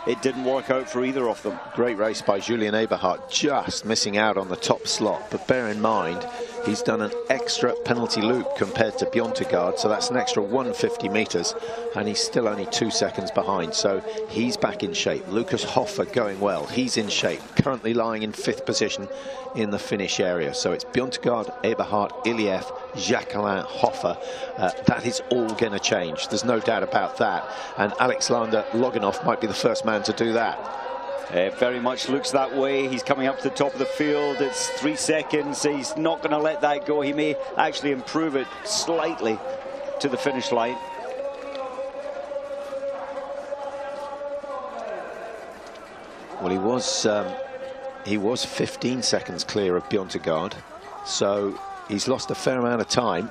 [SPEAKER 5] it didn't work out for either of them.
[SPEAKER 4] Great race by Julian Eberhardt, just missing out on the top slot. But bear in mind, he's done an extra penalty loop compared to Bjørntegård, so that's an extra 150 meters, and he's still only 2 seconds behind. So he's back in shape. Lucas Hoffer going well. He's in shape, currently lying in 5th position in the finish area. So it's Bjørntegård, Eberhardt, Iliev, Jacquelin, Hoffer. That is all going to change. There's no doubt about that. And Alexander Loganov might be the first man to do that.
[SPEAKER 5] Very much looks that way. He's coming up to the top of the field. It's 3 seconds. He's not going to let that go. He may actually improve it slightly to the finish line.
[SPEAKER 4] Well, he was 15 seconds clear of Bjørntegård, so he's lost a fair amount of time.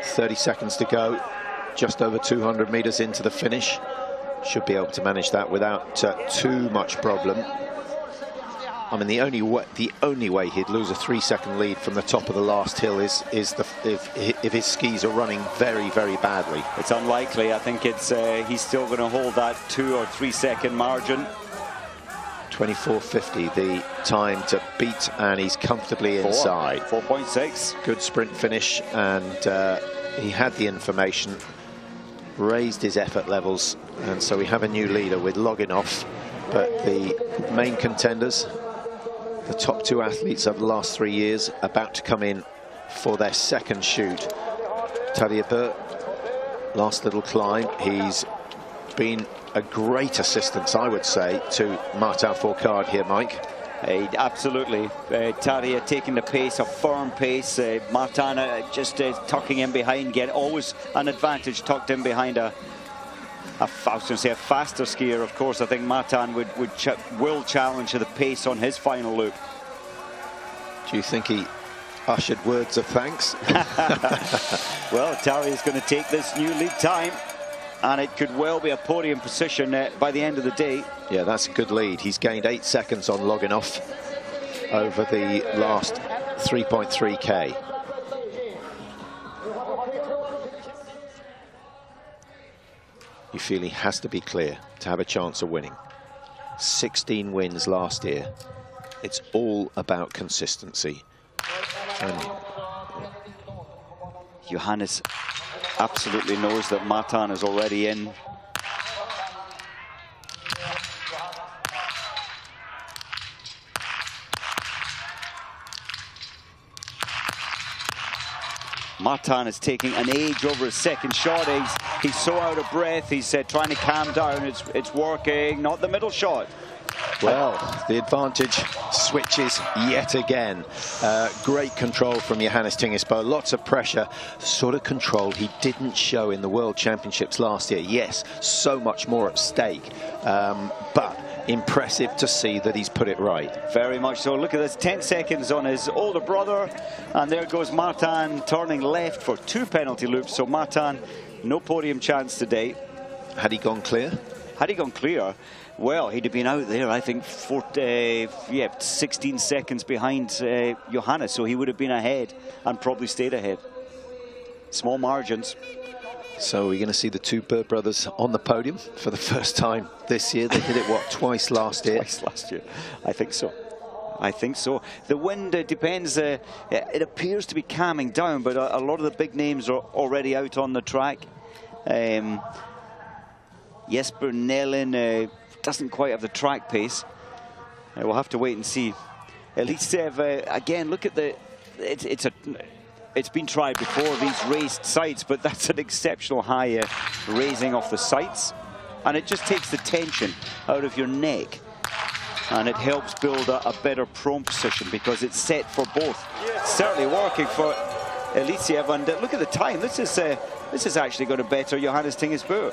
[SPEAKER 4] .30 seconds to go, just over 200 meters into the finish. Should be able to manage that without too much problem. I mean, the only way he'd lose a 3-second lead from the top of the last hill is if his skis are running very, very badly.
[SPEAKER 5] It's unlikely. I think it's he's still going to hold that 2 or 3 second margin.
[SPEAKER 4] 24.50 the time to beat, and he's comfortably inside.
[SPEAKER 5] 4.6.
[SPEAKER 4] Good sprint finish, and he had the information, raised his effort levels, and so we have a new leader with Loganov. But the main contenders, the top 2 athletes of the last 3 years, about to come in for their second shoot. Tarje Bø, last little climb. He's been a great assistance, I would say, to Martin Fourcade here, Mike.
[SPEAKER 5] Absolutely. Tarje taking the pace, a firm pace. Martin just tucking in behind, get always an advantage tucked in behind I was going to say a faster skier. Of course, I think Martin will challenge the pace on his final loop.
[SPEAKER 4] Do you think he ushered words of thanks?
[SPEAKER 5] Well, Tarje is going to take this new lead time, and it could well be a podium position by the end of the day.
[SPEAKER 4] Yeah, that's a good lead. He's gained 8 seconds on Loganov over the last 3.3K. You feel he has to be clear to have a chance of winning. 16 wins last year. It's all about consistency. And
[SPEAKER 5] Johannes absolutely knows that Martin is already in. Martin is taking an age over his second shot. He's so out of breath. He's trying to calm down. It's working. Not the middle shot.
[SPEAKER 4] Well, the advantage switches yet again. Great control from Johannes Tingesbø. Lots of pressure, sort of control he didn't show in the World Championships last year. Yes, so much more at stake, but impressive to see that he's put it right.
[SPEAKER 5] Very much so. Look at this, 10 seconds on his older brother, and there goes Martin turning left for 2 penalty loops. So Martin, no podium chance today.
[SPEAKER 4] Had he gone clear?
[SPEAKER 5] Had he gone clear, well, he'd have been out there, I think, 16 seconds behind Johannes, so he would have been ahead and probably stayed ahead. Small margins.
[SPEAKER 4] So we're going to see the two Bø brothers on the podium for the first time this year. They did it, what, twice last year?
[SPEAKER 5] Twice last year. I think so. I think so. The wind depends. It appears to be calming down, but a lot of the big names are already out on the track. Jesper Nellin doesn't quite have the track pace. We'll have to wait and see. Elitsev, again, look at the... It's been tried before, these raised sights, but that's an exceptional high raising off the sights. And it just takes the tension out of your neck. And it helps build a better prone position because it's set for both. It's certainly working for Elitsev. And look at the time. This is actually going to better Johannes Tingesbø.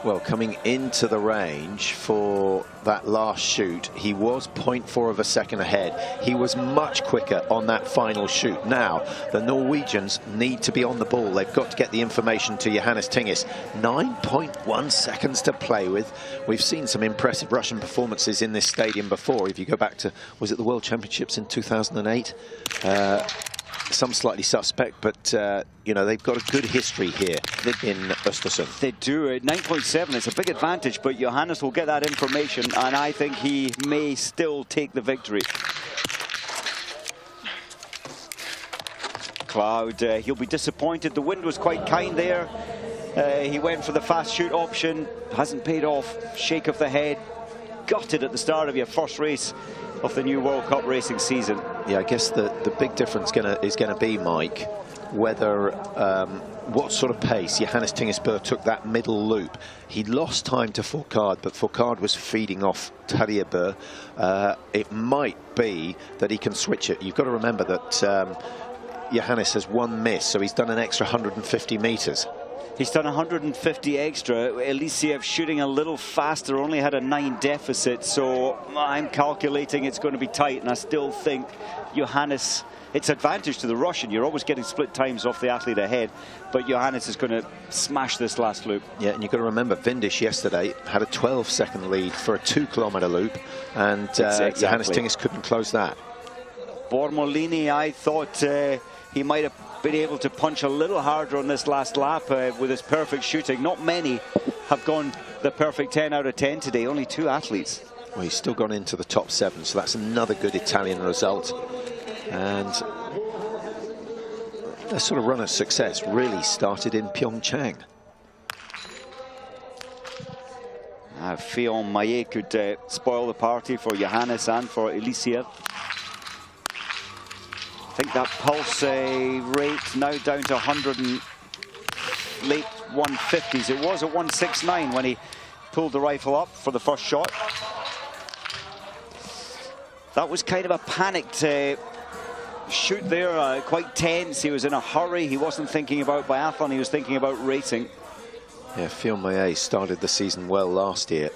[SPEAKER 4] Well, coming into the range for that last shoot, he was 0.4 of a second ahead. He was much quicker on that final shoot. Now, the Norwegians need to be on the ball. They've got to get the information to Johannes Tinges. 9.1 seconds to play with. We've seen some impressive Russian performances in this stadium before. If you go back to, was it the World Championships in 2008? Some slightly suspect, but you know, they've got a good history here in Östersund.
[SPEAKER 5] They do. 9.7, it's a big advantage, but Johannes will get that information, and I think he may still take the victory. Cloud, he'll be disappointed. The wind was quite kind there. He went for the fast shoot option, hasn't paid off. Shake of the head, gutted at the start of your first race of the new World Cup racing season. Yeah,
[SPEAKER 4] I guess the big difference is going to be, Mike, whether what sort of pace Johannes Tingesbø took that middle loop. He lost time to Fourcade, but Fourcade was feeding off Terje Bø. It might be that he can switch it. You've got to remember that Johannes has one miss, so he's done an extra 150 meters.
[SPEAKER 5] He's done 150 extra. Elitsev shooting a little faster, only had a 9 deficit, so I'm calculating it's going to be tight, and I still think Johannes, it's advantage to the Russian. You're always getting split times off the athlete ahead, but Johannes is going to smash this last loop.
[SPEAKER 4] Yeah, and you've got to remember, Vindish yesterday had a 12-second lead for a 2-kilometer loop, and
[SPEAKER 5] exactly.
[SPEAKER 4] Johannes Tinges couldn't close that.
[SPEAKER 5] Bormolini, I thought he might have been able to punch a little harder on this last lap with his perfect shooting. Not many have gone the perfect 10 out of 10 today, only 2 athletes.
[SPEAKER 4] Well, he's still gone into the top 7, so that's another good Italian result. And their sort of run of success really started in Pyeongchang.
[SPEAKER 5] Fillon Maillet could spoil the party for Johannes and for Elitsev. I think that pulse rate now down to 100 and late 150s. It was at 169 when he pulled the rifle up for the first shot. That was kind of a panicked shoot there, quite tense. He was in a hurry. He wasn't thinking about biathlon, he was thinking about racing.
[SPEAKER 4] Yeah, Fillon Maillet started the season well last year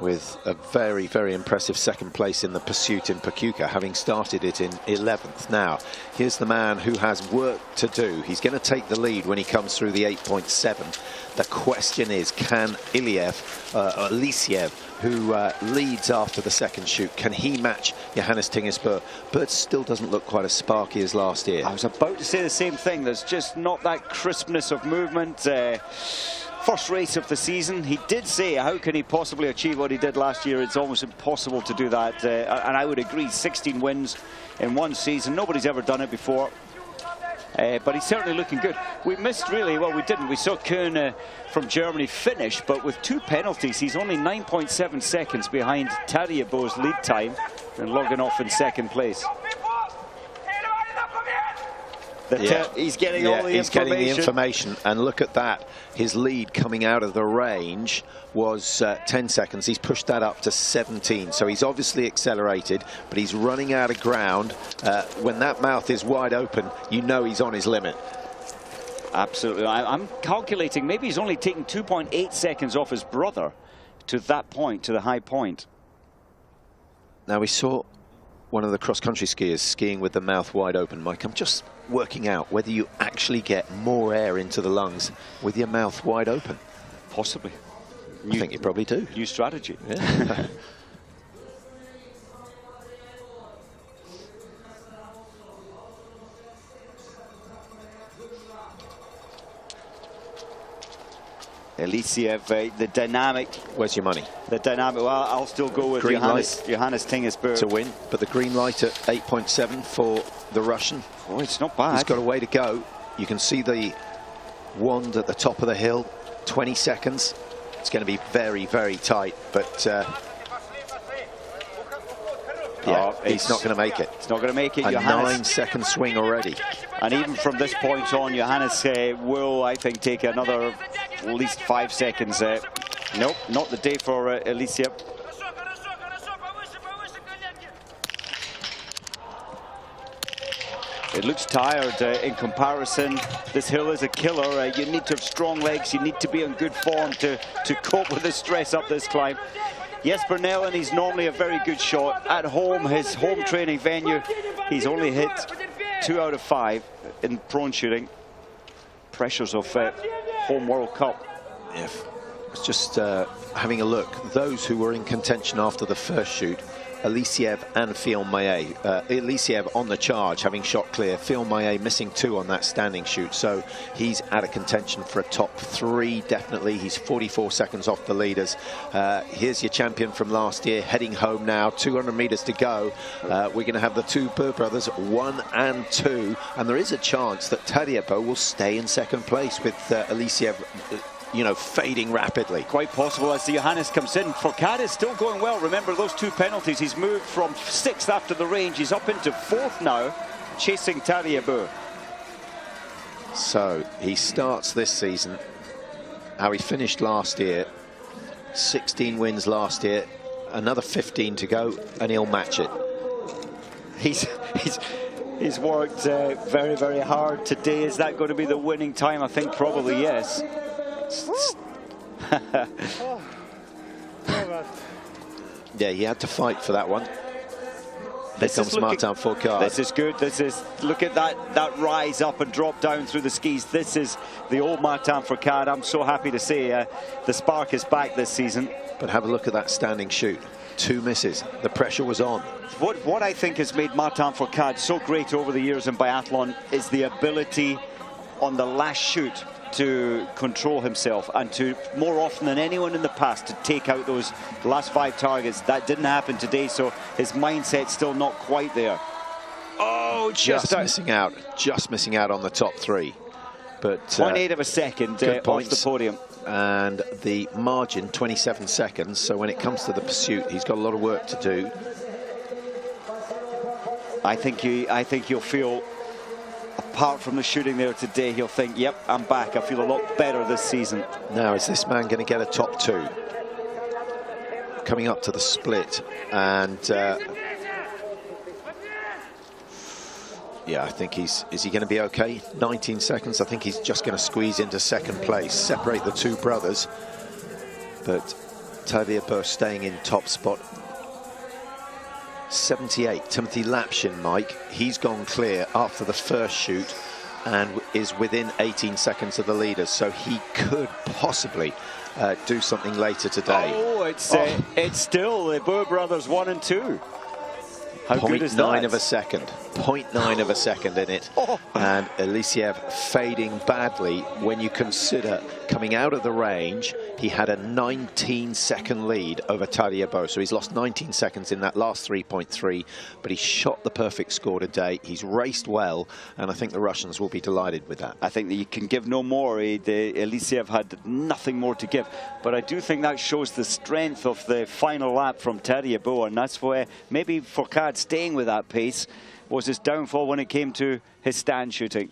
[SPEAKER 4] with a very, very impressive second place in the pursuit in Pachuca, having started it in 11th. Now, here's the man who has work to do. He's going to take the lead when he comes through the 8.7. The question is, can Elitsev, who leads after the second shoot, can he match Johannes Tingesbø? But still doesn't look quite as sparky as last year.
[SPEAKER 5] I was about to say the same thing. There's just not that crispness of movement. First race of the season. He did say, how can he possibly achieve what he did last year? It's almost impossible to do that. And I would agree, 16 wins in one season. Nobody's ever done it before. But he's certainly looking good. We missed really, well, we didn't. We saw Kuhn from Germany finish, but with 2 penalties, he's only 9.7 seconds behind Terje Bø's lead time and logging off in second place. He's getting all the
[SPEAKER 4] he's
[SPEAKER 5] information.
[SPEAKER 4] getting the information, and look at that. His lead coming out of the range was 10 seconds. He's pushed that up to 17, so he's obviously accelerated, but he's running out of ground. When that mouth is wide open, you know he's on his limit.
[SPEAKER 5] Absolutely. I'm calculating maybe he's only taken 2.8 seconds off his brother to that point, to the high point.
[SPEAKER 4] Now, we saw one of the cross-country skiers skiing with the mouth wide open. Mike, I'm just working out whether you actually get more air into the lungs with your mouth wide open.
[SPEAKER 5] Possibly.
[SPEAKER 4] I think you probably do.
[SPEAKER 5] New strategy.
[SPEAKER 4] Yeah.
[SPEAKER 5] Elisiev, the dynamic.
[SPEAKER 4] Where's your money?
[SPEAKER 5] The dynamic. Well, I'll still go with Johannes Tingesberg
[SPEAKER 4] to win, but the green light at 8.7 for the Russian.
[SPEAKER 5] Oh, it's not bad.
[SPEAKER 4] He's got a way to go. You can see the wand at the top of the hill. 20 seconds. It's going to be very, very tight, but yeah, he's not going to make it.
[SPEAKER 5] It's not going to make it.
[SPEAKER 4] A
[SPEAKER 5] Johannes.
[SPEAKER 4] 9-second swing already.
[SPEAKER 5] And even from this point on, Johannes will, I think, take another at least 5 seconds. Nope, not the day for Elisiev. It looks tired in comparison. This hill is a killer. You need to have strong legs. You need to be in good form to cope with the stress up this climb. Jesper Nellen, he's normally a very good shot. At home, his home training venue, he's only hit 2 out of 5 in prone shooting. Pressures of home World Cup.
[SPEAKER 4] Yeah, it's just having a look. Those who were in contention after the first shoot, Elisiev and Fillon-Maillet. Elisiev on the charge, having shot clear. Fillon-Maillet missing 2 on that standing shoot. So he's out of contention for a top 3, definitely. He's 44 seconds off the leaders. Here's your champion from last year, heading home now. 200 meters to go. We're going to have the 2 Bø brothers, 1 and 2. And there is a chance that Tadej Bø will stay in second place with Elisiev, you know, fading rapidly.
[SPEAKER 5] Quite possible as the Johannes comes in. Fourcade is still going well. Remember those 2 penalties. He's moved from 6th after the range. He's up into 4th now, chasing Tadej Bø.
[SPEAKER 4] So he starts this season how he finished last year. 16 wins last year, another 15 to go, and he'll match it.
[SPEAKER 5] He's worked very, very hard today. Is that going to be the winning time? I think probably yes.
[SPEAKER 4] Yeah, he had to fight for that one. Here comes Martin Fourcade.
[SPEAKER 5] This is good. This is, look at that rise up and drop down through the skis. This is the old Martin Fourcade. I'm so happy to say the spark is back this season.
[SPEAKER 4] But have a look at that standing shoot. 2 misses. The pressure was on.
[SPEAKER 5] What I think has made Martin Fourcade so great over the years in biathlon is the ability on the last shoot to control himself and to, more often than anyone in the past, to take out those last 5 targets. That didn't happen today, so his mindset's still not quite there.
[SPEAKER 4] Oh, just missing out. Just missing out on the top 3. But
[SPEAKER 5] 0.8 of a second off the podium.
[SPEAKER 4] And the margin, 27 seconds. So when it comes to the pursuit, he's got a lot of work to do.
[SPEAKER 5] I think he'll feel, apart from the shooting there today, he'll think, yep, I'm back. I feel a lot better this season.
[SPEAKER 4] Now, is this man going to get a top 2? Coming up to the split. And yeah, I think is he going to be okay? 19 seconds. I think he's just going to squeeze into second place, separate the 2 brothers. But Tadej Bø staying in top spot. 78, Timothy Lapshin, Mike, he's gone clear after the first shoot and is within 18 seconds of the leaders, so he could possibly do something later today.
[SPEAKER 5] Oh, it's still the Bø brothers 1 and 2. How good is that?
[SPEAKER 4] 0.9 of a second. 0.9 of a second in it. And Elisiev fading badly when you consider coming out of the range, he had a 19-second lead over Tadej Bø. So he's lost 19 seconds in that last 3.3, but he shot the perfect score today. He's raced well, and I think the Russians will be delighted with that.
[SPEAKER 5] I think that you can give no more. Elisiev had nothing more to give. But I do think that shows the strength of the final lap from Tadej Bø, and that's where maybe Fourcade staying with that pace was his downfall when it came to his stand shooting.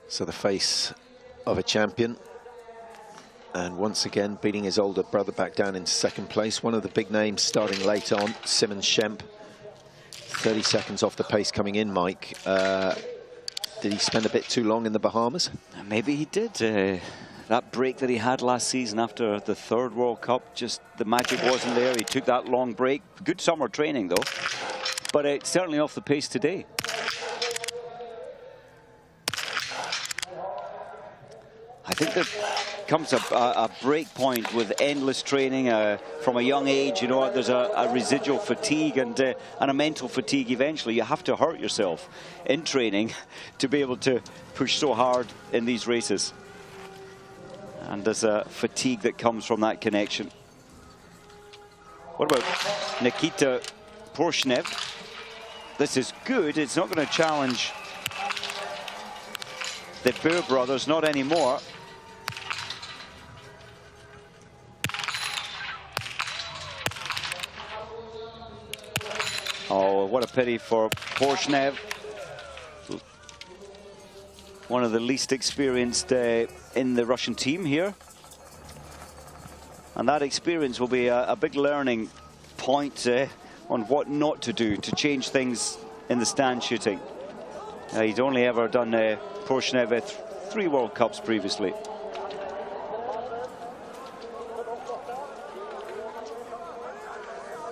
[SPEAKER 4] So the face of a champion, and once again beating his older brother back down into second place. One of the big names starting late on, Simon Schemp. 30 seconds off the pace coming in, Mike. Did he spend a bit too long in the Bahamas?
[SPEAKER 5] Maybe he did. That break that he had last season after the third World Cup, just the magic wasn't there. He took that long break. Good summer training though, but it's certainly off the pace today. I think there comes a break point with endless training from a young age. You know, there's a residual fatigue and a mental fatigue eventually. You have to hurt yourself in training to be able to push so hard in these races. And there's a fatigue that comes from that connection. What about Nikita Porshnev? This is good. It's not going to challenge the Boer brothers, not anymore. Oh, what a pity for Porshnev. One of the least experienced in the Russian team here. And that experience will be a big learning point on what not to do to change things in the stand shooting. He'd only ever done Porshnev at 3 World Cups previously.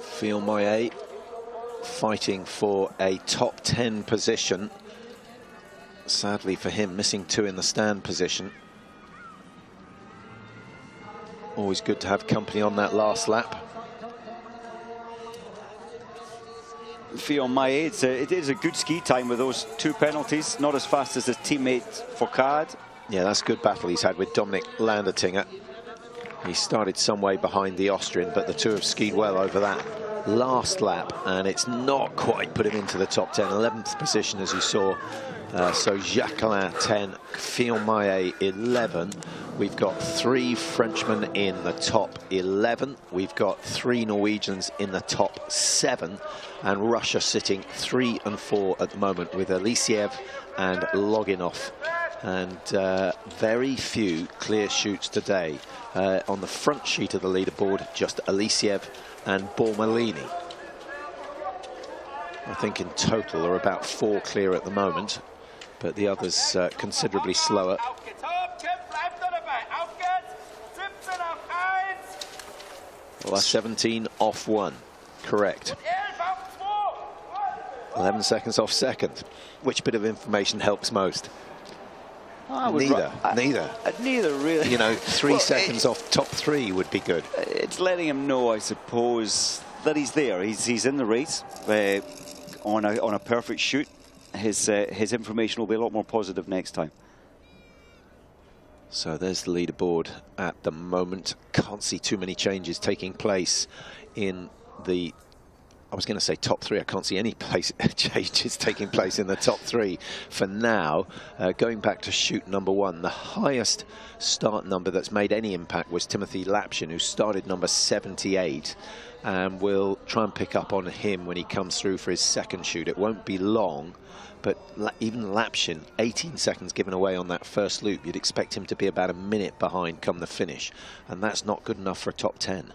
[SPEAKER 4] Phil Moyet fighting for a top 10 position. Sadly for him, missing 2 in the stand position. Always good to have company on that last lap.
[SPEAKER 5] Phil Moyet, it is a good ski time with those 2 penalties. Not as fast as his teammate Foucault.
[SPEAKER 4] Yeah, that's a good battle he's had with Dominic Landertinger. He started some way behind the Austrian, but the two have skied well over that last lap, and it's not quite put him into the top 10. 11th position, as you saw. So Jacquelin 10, Phil Moyet 11. We've got 3 Frenchmen in the top 11. We've got 3 Norwegians in the top 7, and Russia sitting 3 and 4 at the moment with Alisiev and Loginov. And very few clear shoots today. On the front sheet of the leaderboard, just Alisiev and Bormalini. I think in total there are about 4 clear at the moment, but the others considerably slower. Well, 17 off 1, correct. 11 seconds off second. Which bit of information helps most? Neither really. You know, 3 seconds off top 3 would be good.
[SPEAKER 5] It's letting him know, I suppose, that he's there. He's in the race on a perfect shoot. His information will be a lot more positive next time.
[SPEAKER 4] So there's the leaderboard at the moment. Can't see too many changes taking place in the, I was going to say top 3. I can't see any changes taking place in the top 3 for now. Going back to shoot number 1, the highest start number that's made any impact was Timothy Lapshin, who started number 78. And we'll try and pick up on him when he comes through for his second shoot. It won't be long, but even Lapshin, 18 seconds given away on that first loop. You'd expect him to be about a minute behind come the finish, and that's not good enough for a top 10.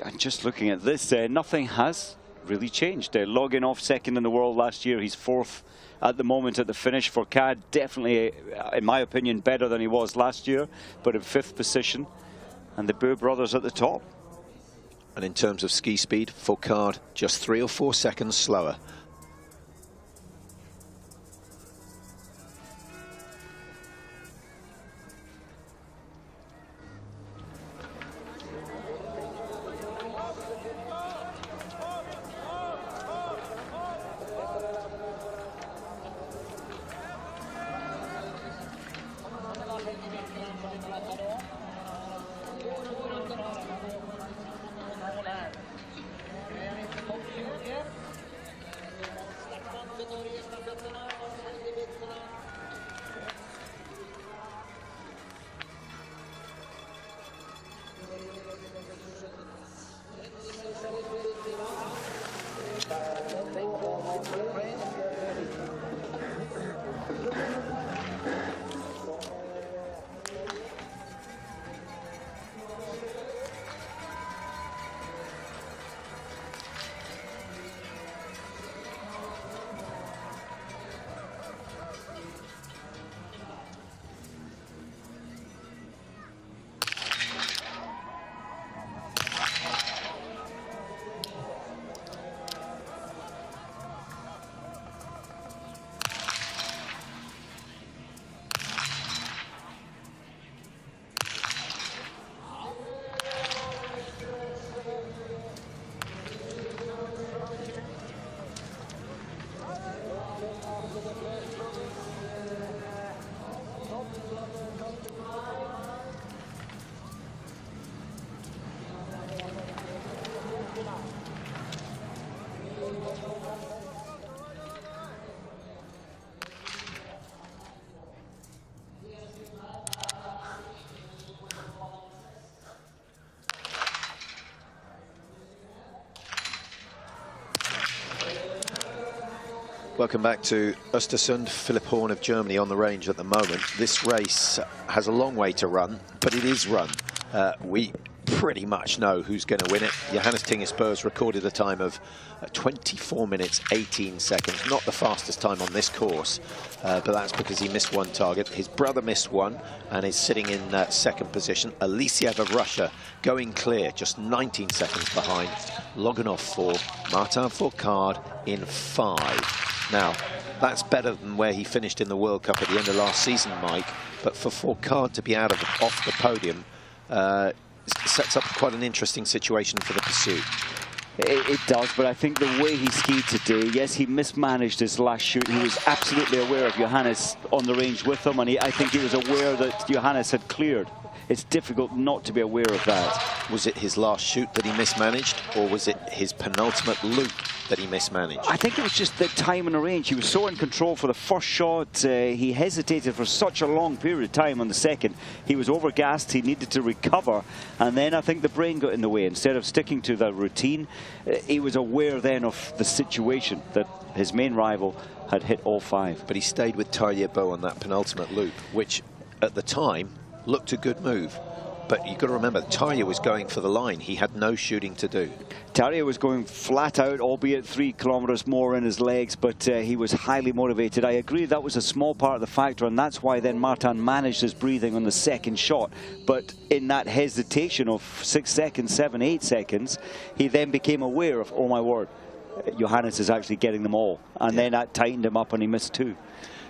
[SPEAKER 5] I'm just looking at this. Nothing has really changed. Loginov second in the world last year. He's 4th at the moment at the finish. Foucault definitely, in my opinion, better than he was last year, but in 5th position. And the Boer brothers at the top.
[SPEAKER 4] And in terms of ski speed, Foucault just 3 or 4 seconds slower. Welcome back to Östersund. Philipp Horn of Germany on the range at the moment. This race has a long way to run, but it is run. We pretty much know who's going to win it. Johannes Tingesbø's recorded a time of 24 minutes 18 seconds. Not the fastest time on this course, but that's because he missed one target. His brother missed one and is sitting in second position. Alisiev of Russia going clear, just 19 seconds behind. Loganov 4, Martin Fourcade in 5. Now, that's better than where he finished in the World Cup at the end of last season, Mike. But for Fourcade to be off the podium sets up quite an interesting situation for the pursuit.
[SPEAKER 5] It does, but I think the way he skied today, yes, he mismanaged his last shoot. He was absolutely aware of Johannes on the range with him, and I think he was aware that Johannes had cleared. It's difficult not to be aware of that.
[SPEAKER 4] Was it his last shoot that he mismanaged, or was it his penultimate loop that he mismanaged?
[SPEAKER 5] I think it was just the time and the range. He was so in control for the first shot. He hesitated for such a long period of time on the second. He was overgassed. He needed to recover. And then I think the brain got in the way. Instead of sticking to the routine, he was aware then of the situation that his main rival had hit all 5.
[SPEAKER 4] But he stayed with Tarje Bo on that penultimate loop, which at the time looked a good move. But you've got to remember, Tarje was going for the line. He had no shooting to do.
[SPEAKER 5] Tarje was going flat out, albeit 3 kilometers more in his legs, but he was highly motivated. I agree that was a small part of the factor, and that's why then Martin managed his breathing on the second shot. But in that hesitation of 6 seconds, 7, 8 seconds, he then became aware of, oh my word, Johannes is actually getting them all. And then that tightened him up and he missed 2.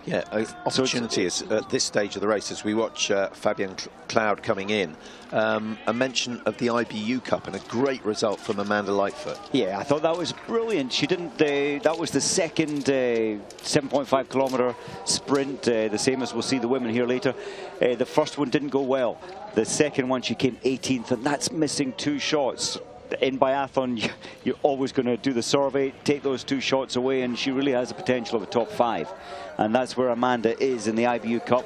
[SPEAKER 4] Yeah, opportunity is at this stage of the race as we watch Fabian Cloud coming in. A mention of the IBU Cup and a great result from Amanda Lightfoot.
[SPEAKER 5] Yeah, I thought that was brilliant. She didn't. That was the second 7.5 kilometer sprint, the same as we'll see the women here later. The first one didn't go well. The second one she came 18th, and that's missing 2 shots. In biathlon, you're always going to do the survey, take those 2 shots away, and she really has the potential of a top 5. And that's where Amanda is in the IBU Cup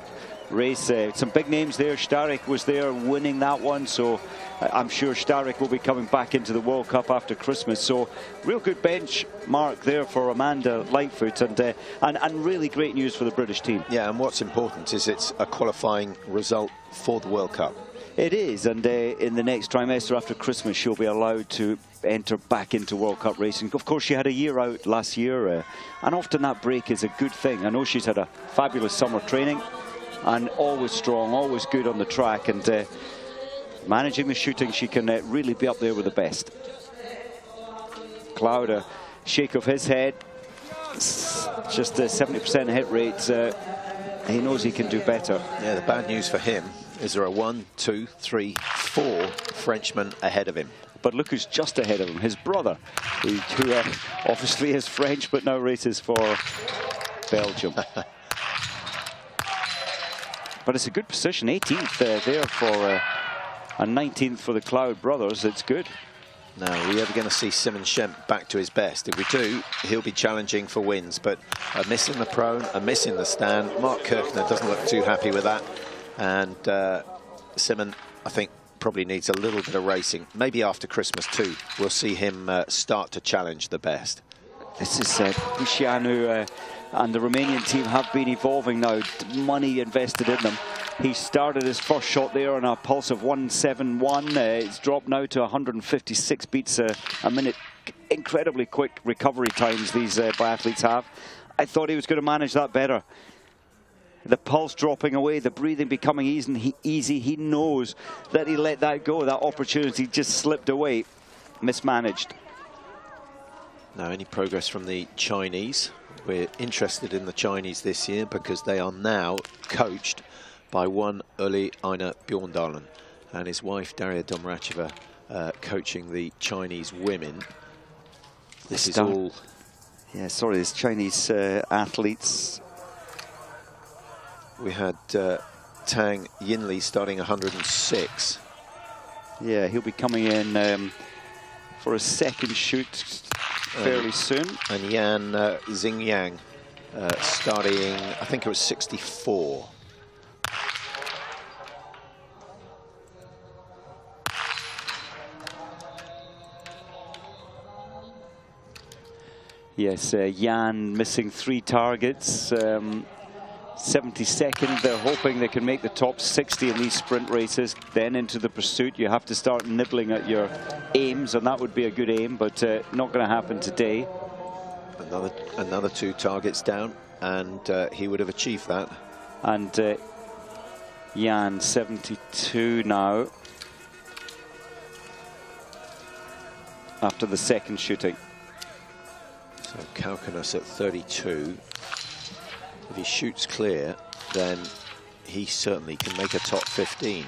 [SPEAKER 5] race. Some big names there. Starek was there winning that one, so I'm sure Starek will be coming back into the World Cup after Christmas. So real good benchmark there for Amanda Lightfoot, and really great news for the British team.
[SPEAKER 4] Yeah, and what's important is it's a qualifying result for the World Cup.
[SPEAKER 5] It is, and in the next trimester after Christmas, she'll be allowed to enter back into World Cup racing. Of course, she had a year out last year, and often that break is a good thing. I know she's had a fabulous summer training, and always strong, always good on the track, and managing the shooting, she can really be up there with the best. Cloud, a shake of his head, just a 70% hit rate. He knows he can do better.
[SPEAKER 4] Yeah, the bad news for him is there are 1, 2, 3, 4 Frenchmen ahead of him.
[SPEAKER 5] But look who's just ahead of him, his brother, who obviously is French but now races for Belgium. But it's a good position, 18th there for a 19th for the Cloud brothers. It's good.
[SPEAKER 4] Now, are we ever going to see Simon Schemp back to his best? If we do, he'll be challenging for wins. But a miss in the prone, a miss in the stand. Mark Kirchner doesn't look too happy with that. And Simon, I think, probably needs a little bit of racing. Maybe after Christmas too, we'll see him start to challenge the best.
[SPEAKER 5] This is Pușianu and the Romanian team have been evolving now. Money invested in them. He started his first shot there on a pulse of 171. It's dropped now to 156 beats a minute. Incredibly quick recovery times these biathletes have. I thought he was going to manage that better. The pulse dropping away, the breathing becoming easy. He knows that he let that go. That opportunity just slipped away. Mismanaged.
[SPEAKER 4] Now, any progress from the Chinese? We're interested in the Chinese this year because they are now coached by one Uli Einar Bjorndalen and his wife Daria Domracheva coaching the Chinese women. This is all...
[SPEAKER 5] Yeah, sorry, there's Chinese athletes.
[SPEAKER 4] We had Tang Yinli starting 106.
[SPEAKER 5] Yeah, he'll be coming in for a second shoot fairly soon.
[SPEAKER 4] And Yan Xingyang starting, I think it was 64.
[SPEAKER 5] Yes, Jan missing 3 targets. 72nd, they're hoping they can make the top 60 in these sprint races. Then into the pursuit, you have to start nibbling at your aims, and that would be a good aim, but not going to happen today.
[SPEAKER 4] Another 2 targets down, and he would have achieved that.
[SPEAKER 5] And Jan 72 now after the second shooting.
[SPEAKER 4] So Kaukanas at 32. If he shoots clear, then he certainly can make a top 15.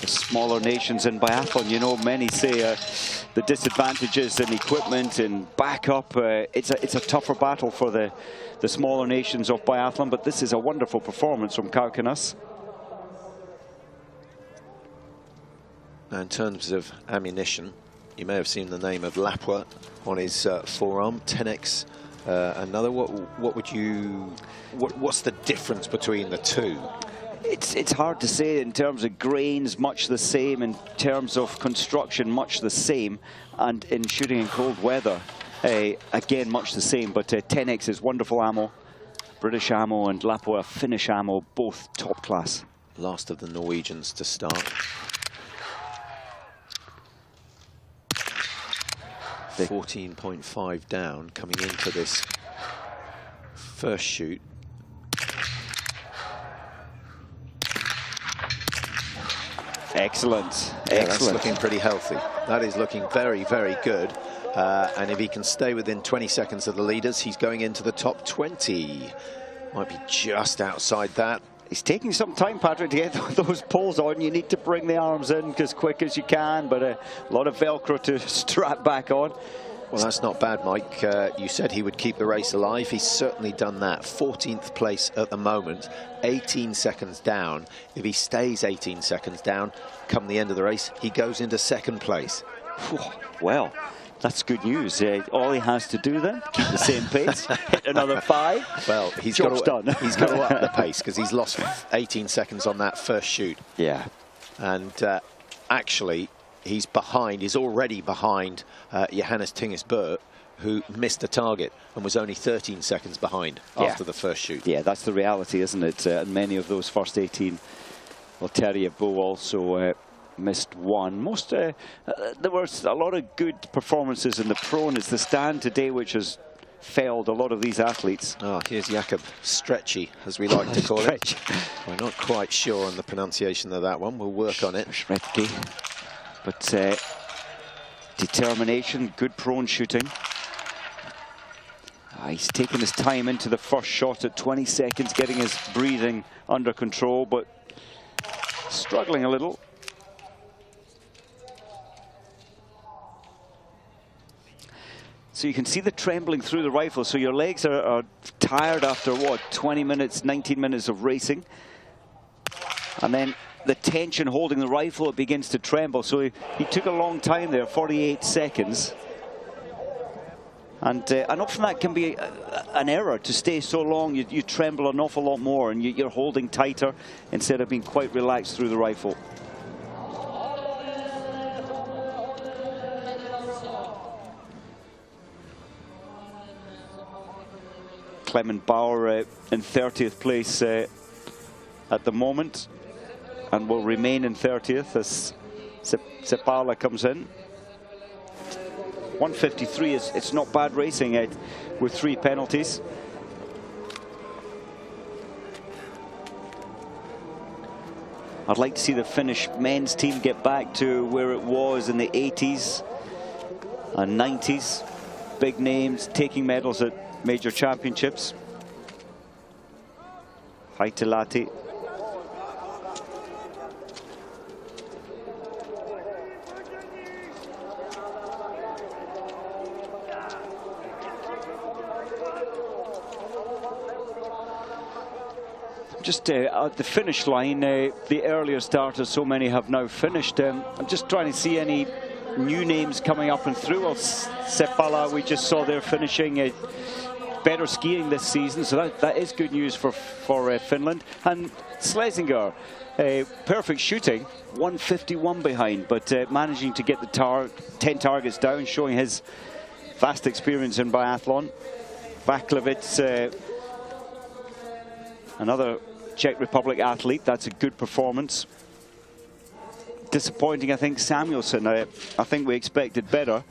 [SPEAKER 5] The smaller nations in biathlon, you know, many say the disadvantages in equipment and backup. It's a tougher battle for the smaller nations of biathlon, but this is a wonderful performance from Kaukanas.
[SPEAKER 4] Now, in terms of ammunition, you may have seen the name of Lapua on his forearm. 10x, another. What's the difference between the two?
[SPEAKER 5] It's hard to say. In terms of grains, much the same. In terms of construction, much the same. And in shooting in cold weather, again, much the same. But 10x is wonderful ammo. British ammo and Lapua Finnish ammo, both top class.
[SPEAKER 4] Last of the Norwegians to start. 14.5 down coming into this first shoot.
[SPEAKER 5] Excellent.
[SPEAKER 4] Yeah, that's looking pretty healthy. That is looking very, very good. And if he can stay within 20 seconds of the leaders, he's going into the top 20. Might be just outside that.
[SPEAKER 5] It's taking some time, Patrick, to get those poles on. You need to bring the arms in as quick as you can, but a lot of Velcro to strap back on.
[SPEAKER 4] Well, that's not bad, Mike. You said he would keep the race alive. He's certainly done that. 14th place at the moment, 18 seconds down. If he stays 18 seconds down, come the end of the race, he goes into 2nd place.
[SPEAKER 5] Well, that's good news. All he has to do then, keep the same pace, hit another 5.
[SPEAKER 4] Well, he's got to up the pace because he's lost 18 seconds on that first shoot.
[SPEAKER 5] Yeah.
[SPEAKER 4] And actually, he's already behind Johannes Tingesbø, who missed the target and was only 13 seconds behind after the first shoot.
[SPEAKER 5] Yeah, that's the reality, isn't it? And many of those first 18, well, Terje Bo also missed 1. There was a lot of good performances in the pro, and it's the stand today which has failed a lot of these athletes.
[SPEAKER 4] Oh, here's Jakob Stretchy, as we like to call him. We're not quite sure on the pronunciation of that one. We'll work on it.
[SPEAKER 5] Stretchy. But determination, good prone shooting. He's taken his time into the first shot at 20 seconds, getting his breathing under control, but struggling a little. So you can see the trembling through the rifle. So your legs are tired after, what, 20 minutes, 19 minutes of racing. And then the tension holding the rifle, it begins to tremble. So he took a long time there, 48 seconds. And often that can be an error, to stay so long. You tremble an awful lot more, and you're holding tighter instead of being quite relaxed through the rifle. Clement Bauer in 30th place at the moment, and will remain in 30th as Sepala comes in. 153 it's not bad racing with 3 penalties. I'd like to see the Finnish men's team get back to where it was in the 80s and 90s. Big names taking medals at major championships. Haitilahti. Just at the finish line, the earlier starters, so many have now finished. I'm just trying to see any new names coming up and through. Well, Sepala, we just saw there finishing. better skiing this season, so that is good news for Finland. And Schlesinger, perfect shooting, 151 behind, but managing to get the 10 targets down, showing his vast experience in biathlon. Vaklevitz, another Czech Republic athlete, that's a good performance. Disappointing, I think, Samuelsson. I think we expected better.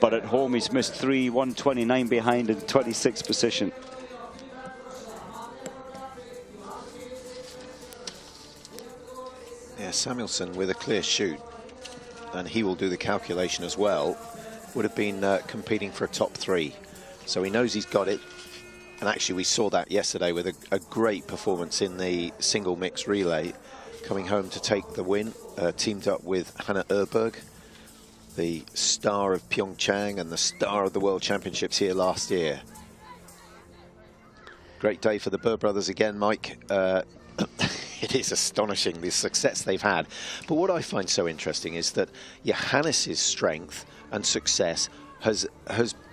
[SPEAKER 5] But at home he's missed 3, 129 behind in 26th position.
[SPEAKER 4] Yeah, Samuelsson with a clear shoot, and he will do the calculation as well, would have been competing for a top 3. So he knows he's got it. And actually we saw that yesterday with a great performance in the single mix relay, coming home to take the win, teamed up with Hanna Öberg, the star of Pyeongchang and the star of the World Championships here last year. Great day for the Burr brothers again, Mike. It is astonishing the success they've had. But what I find so interesting is that Johannes's strength and success has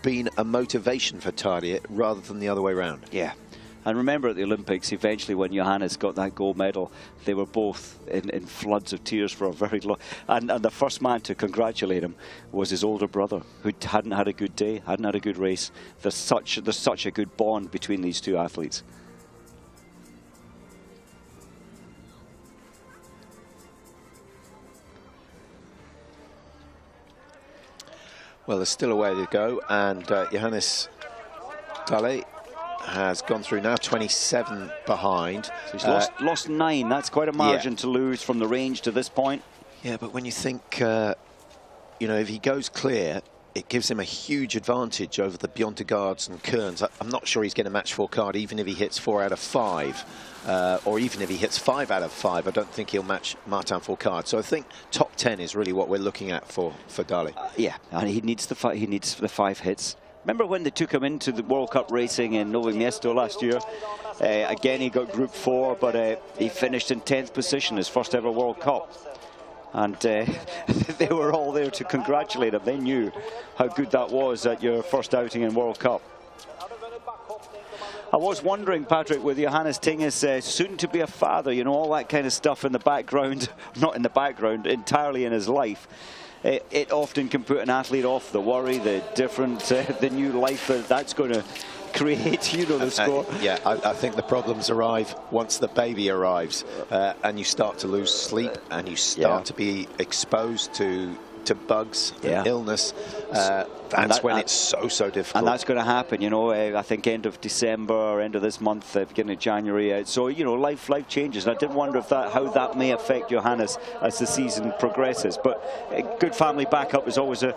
[SPEAKER 4] been a motivation for Tardier rather than the other way around.
[SPEAKER 5] Yeah. And remember at the Olympics, eventually when Johannes got that gold medal, they were both in floods of tears for a very long... And the first man to congratulate him was his older brother, who hadn't had a good day, hadn't had a good race. There's such a good bond between these two athletes.
[SPEAKER 4] Well, there's still a way to go, and Johannes Dalle has gone through now, 27 behind.
[SPEAKER 5] So he's lost 9. That's quite a margin to lose from the range to this point.
[SPEAKER 4] Yeah, but when you think, you know, if he goes clear, it gives him a huge advantage over the Bjontegaards and Kearns. I'm not sure he's going to match 4 card, even if he hits 4 out of 5, or even if he hits 5 out of 5. I don't think he'll match Martin Fourcade. So I think top 10 is really what we're looking at for Dalle.
[SPEAKER 5] Yeah, and he needs the 5 hits. Remember when they took him into the World Cup racing in Novo Mesto last year? Again, he got Group 4, but he finished in 10th position, his first ever World Cup. And they were all there to congratulate him. They knew how good that was at your first outing in World Cup. I was wondering, Patrick, with Johannes Tingis soon to be a father, you know, all that kind of stuff in the background, not in the background, entirely in his life. It often can put an athlete off the worry, the different, the new life that's going to create, you know, the score.
[SPEAKER 4] Yeah, I think the problems arrive once the baby arrives, and you start to lose sleep, and you start to be exposed to bugs, and illness. That's when it's so difficult.
[SPEAKER 5] And that's going to happen, you know, I think end of December, end of this month, beginning of January. So, you know, life changes. And I did wonder if how that may affect Johannes as the season progresses. But good family backup is always a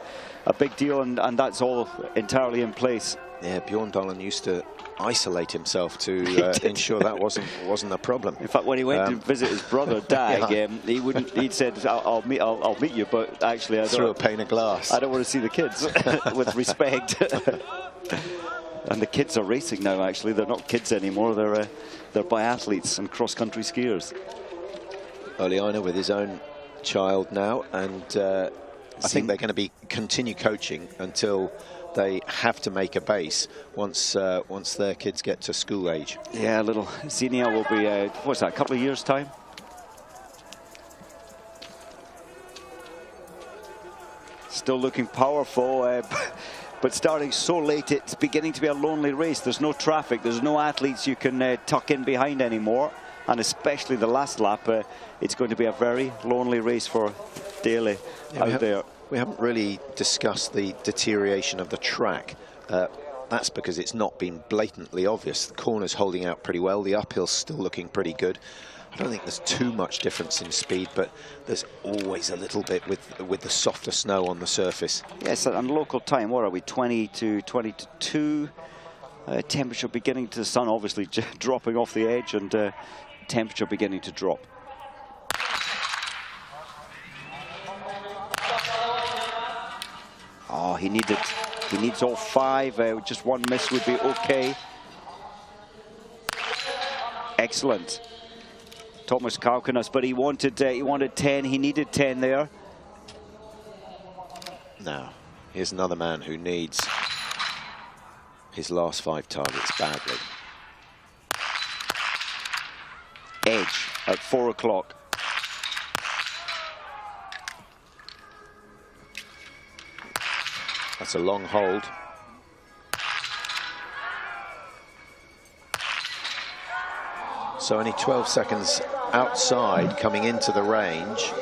[SPEAKER 5] big deal, and that's all entirely in place.
[SPEAKER 4] Yeah, Bjorn Dahlin used to isolate himself to ensure that wasn't a problem.
[SPEAKER 5] In fact, when he went to visit his brother Dag, he'd said, "I'll meet you," but actually,
[SPEAKER 4] through a pane of glass.
[SPEAKER 5] I don't want to see the kids with respect. And the kids are racing now. Actually, they're not kids anymore. They're biathletes and cross-country skiers.
[SPEAKER 4] Oleiner with his own child now, and I think they're going to continue coaching until they have to make a base once their kids get to school age.
[SPEAKER 5] Yeah, little Xenia will be, what's that, a couple of years' time? Still looking powerful, but starting so late, it's beginning to be a lonely race. There's no traffic, there's no athletes you can tuck in behind anymore, and especially the last lap, it's going to be a very lonely race for Daly out there.
[SPEAKER 4] We haven't really discussed the deterioration of the track. That's because it's not been blatantly obvious. The corner's holding out pretty well. The uphill's still looking pretty good. I don't think there's too much difference in speed, but there's always a little bit with the softer snow on the surface.
[SPEAKER 5] Yes, on local time, what are we, 20 to 22? Temperature beginning to, the sun obviously dropping off the edge, and temperature beginning to drop. Oh, he needs all 5. Just one miss would be okay. Excellent. Thomas Kaukanas, but he wanted 10. He needed 10 there.
[SPEAKER 4] Now, here's another man who needs his last 5 targets badly.
[SPEAKER 5] Edge at 4 o'clock.
[SPEAKER 4] That's a long hold. So only 12 seconds outside coming into the range,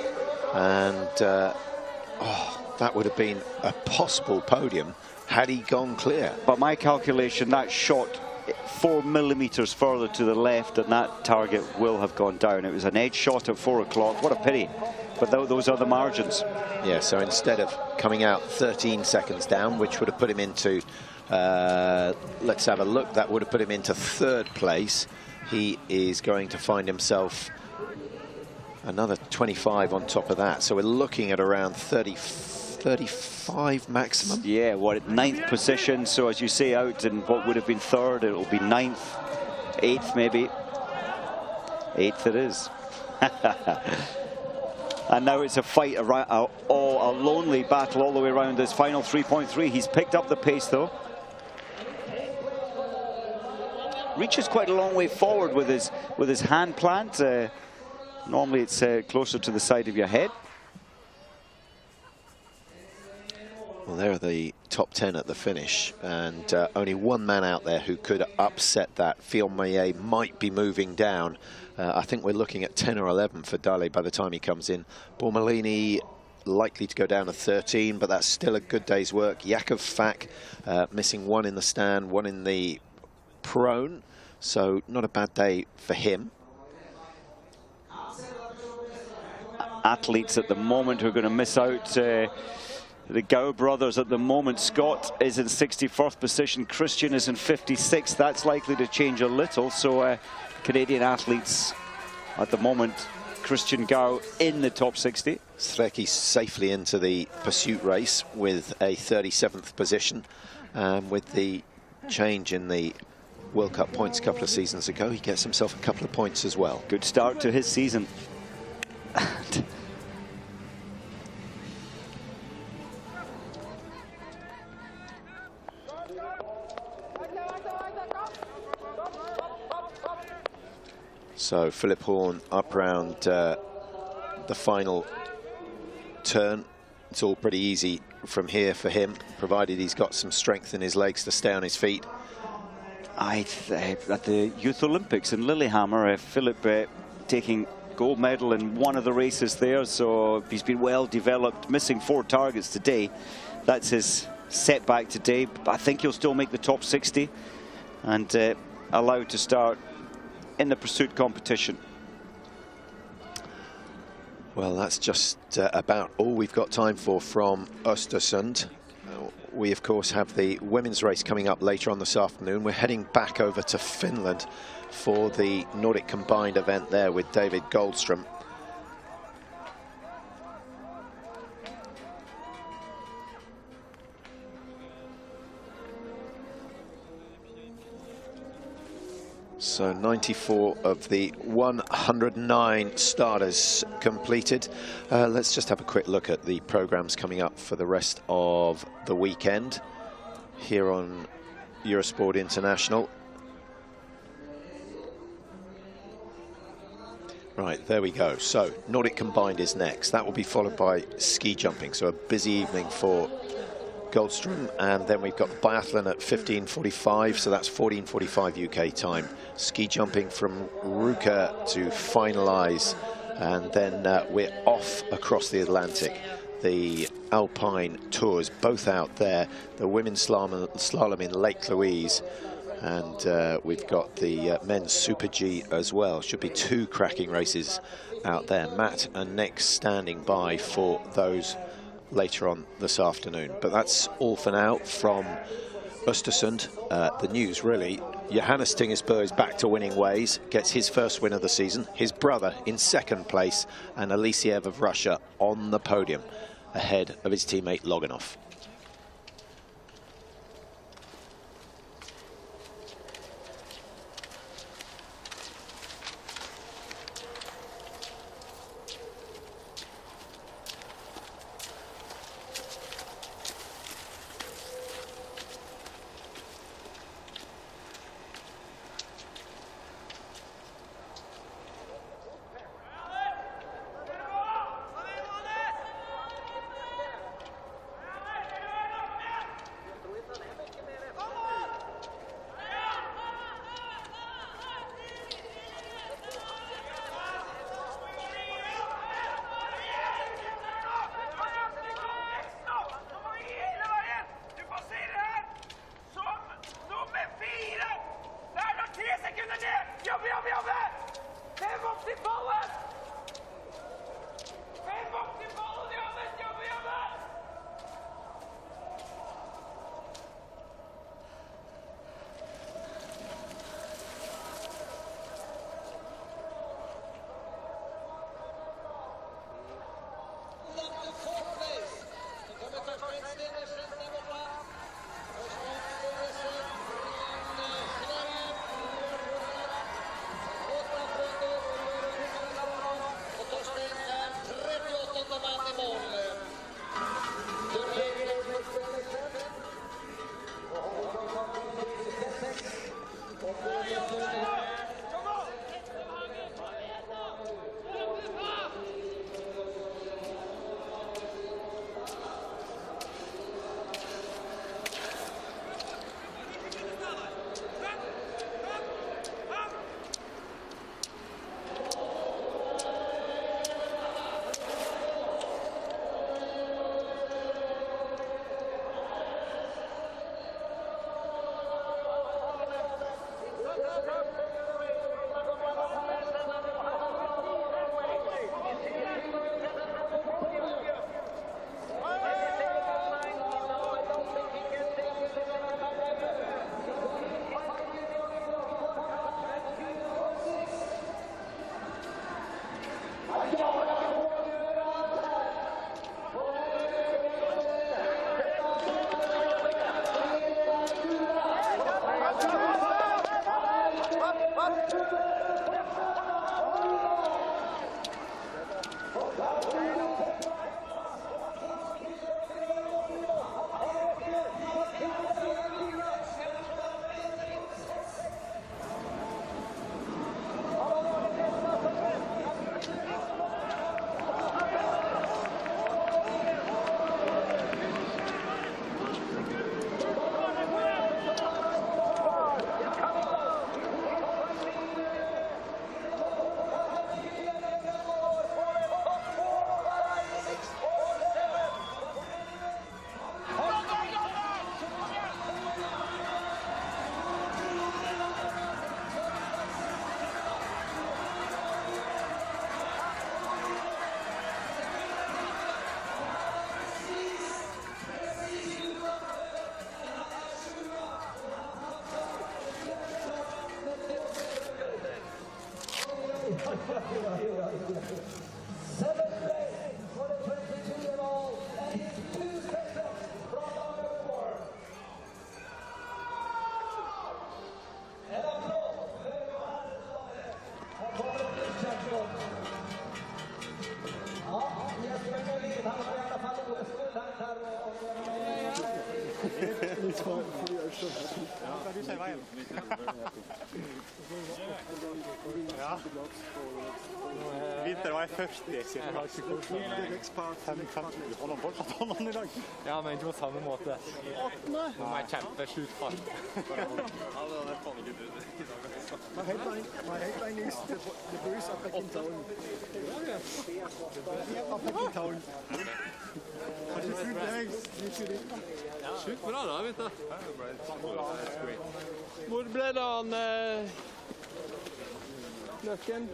[SPEAKER 4] and that would have been a possible podium had he gone clear.
[SPEAKER 5] But my calculation, that shot 4 millimeters further to the left, and that target will have gone down. It was an edge shot at 4 o'clock. What a pity. But those are the margins.
[SPEAKER 4] Yeah, so instead of coming out 13 seconds down, which would have put him into, let's have a look, that would have put him into 3rd place. He is going to find himself another 25 on top of that. So we're looking at around 35 maximum.
[SPEAKER 5] Yeah, what, 9th position. So as you say, out in what would have been 3rd, it will be 9th, 8th maybe. 8th it is. And now it's a fight around, a lonely battle all the way around this final 3.3. He's picked up the pace though. Reaches quite a long way forward with his hand plant. Normally it's closer to the side of your head.
[SPEAKER 4] Well, there are the top 10 at the finish, and only one man out there who could upset that. Fiormaillet might be moving down. I think we're looking at 10 or 11 for Dale by the time he comes in. Bormolini likely to go down to 13, but that's still a good day's work. Jakov Fak missing 1 in the stand, 1 in the prone, so not a bad day for him.
[SPEAKER 5] Athletes at the moment who are going to miss out. The Gau brothers at the moment. Scott is in 61st position. Christian is in 56th. That's likely to change a little. So Canadian athletes at the moment. Christian Gau in the top 60.
[SPEAKER 4] Streki safely into the pursuit race with a 37th position. With the change in the World Cup points a couple of seasons ago, he gets himself a couple of points as well.
[SPEAKER 5] Good start to his season.
[SPEAKER 4] So Philip Horn up around the final turn. It's all pretty easy from here for him, provided he's got some strength in his legs to stay on his feet.
[SPEAKER 5] At the Youth Olympics in Lillehammer, Philip taking gold medal in one of the races there, so he's been well developed, missing 4 targets today. That's his setback today, but I think he'll still make the top 60 and allowed to start in the pursuit competition.
[SPEAKER 4] Well, that's just about all we've got time for from Östersund. We, of course, have the women's race coming up later on this afternoon. We're heading back over to Finland for the Nordic combined event there with David Goldstrom. So 94 of the 109 starters completed. Let's just have a quick look at the programs coming up for the rest of the weekend here on Eurosport International. Right, there we go. So Nordic combined is next. That will be followed by ski jumping. So a busy evening for Goldstrom, and then we've got biathlon at 15:45, so that's 14:45 UK time. Ski jumping from Ruka to finalise, and then we're off across the Atlantic. The Alpine Tours, both out there. The women's slalom in Lake Louise, and we've got the men's Super G as well. Should be 2 cracking races out there. Matt and Nick standing by for those later on this afternoon. But that's all for now from Östersund. The news really, Johannes Tingesbø is back to winning ways, gets his first win of the season, his brother in 2nd place, and Alisiev of Russia on the podium ahead of his teammate Loganov.
[SPEAKER 6] Seventh place for the 22-year-old and his 2 seconds from number 4. En applåd för Johannes Långe. Han kommer att bli champion. Ja, Jesper Mölin, han har i alla fall Ostersund här och
[SPEAKER 2] Litt for Östersund.
[SPEAKER 7] Kan du si veien? Ja. Vinter var jeg 40, så jeg har ikke kost meg. 55. Du holder fortsatt hånden i dag. Ja, men ikke på samme måte. 8. Nå må jeg kjempe slutfart.
[SPEAKER 2] My headline is the boys are back in town. Are back in town.
[SPEAKER 7] Sjukt bra da, vet du. Hvor ble det han Løkken?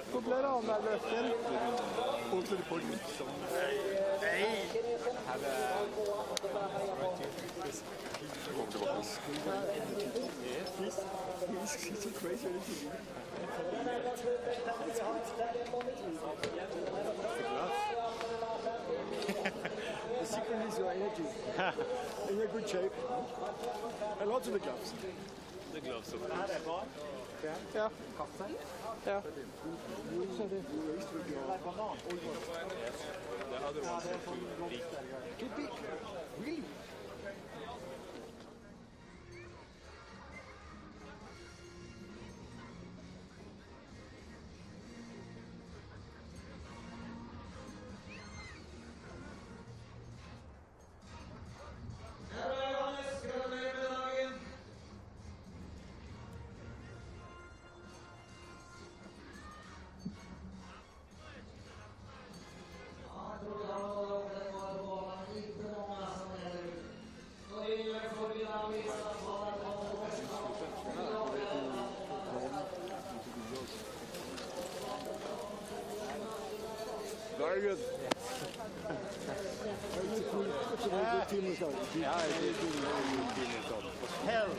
[SPEAKER 2] Hvor ble det av med Løkken? Og så er det på den. Nei! He's so crazy. The secret is your energy. And you're in good shape. And lots of the gloves.
[SPEAKER 7] The gloves of
[SPEAKER 2] Ja.
[SPEAKER 7] Ja.
[SPEAKER 2] Det
[SPEAKER 7] hadde vært
[SPEAKER 2] Too big. Really? Very good. It's a very good team result.
[SPEAKER 7] Ja, det er en fin result. Hell!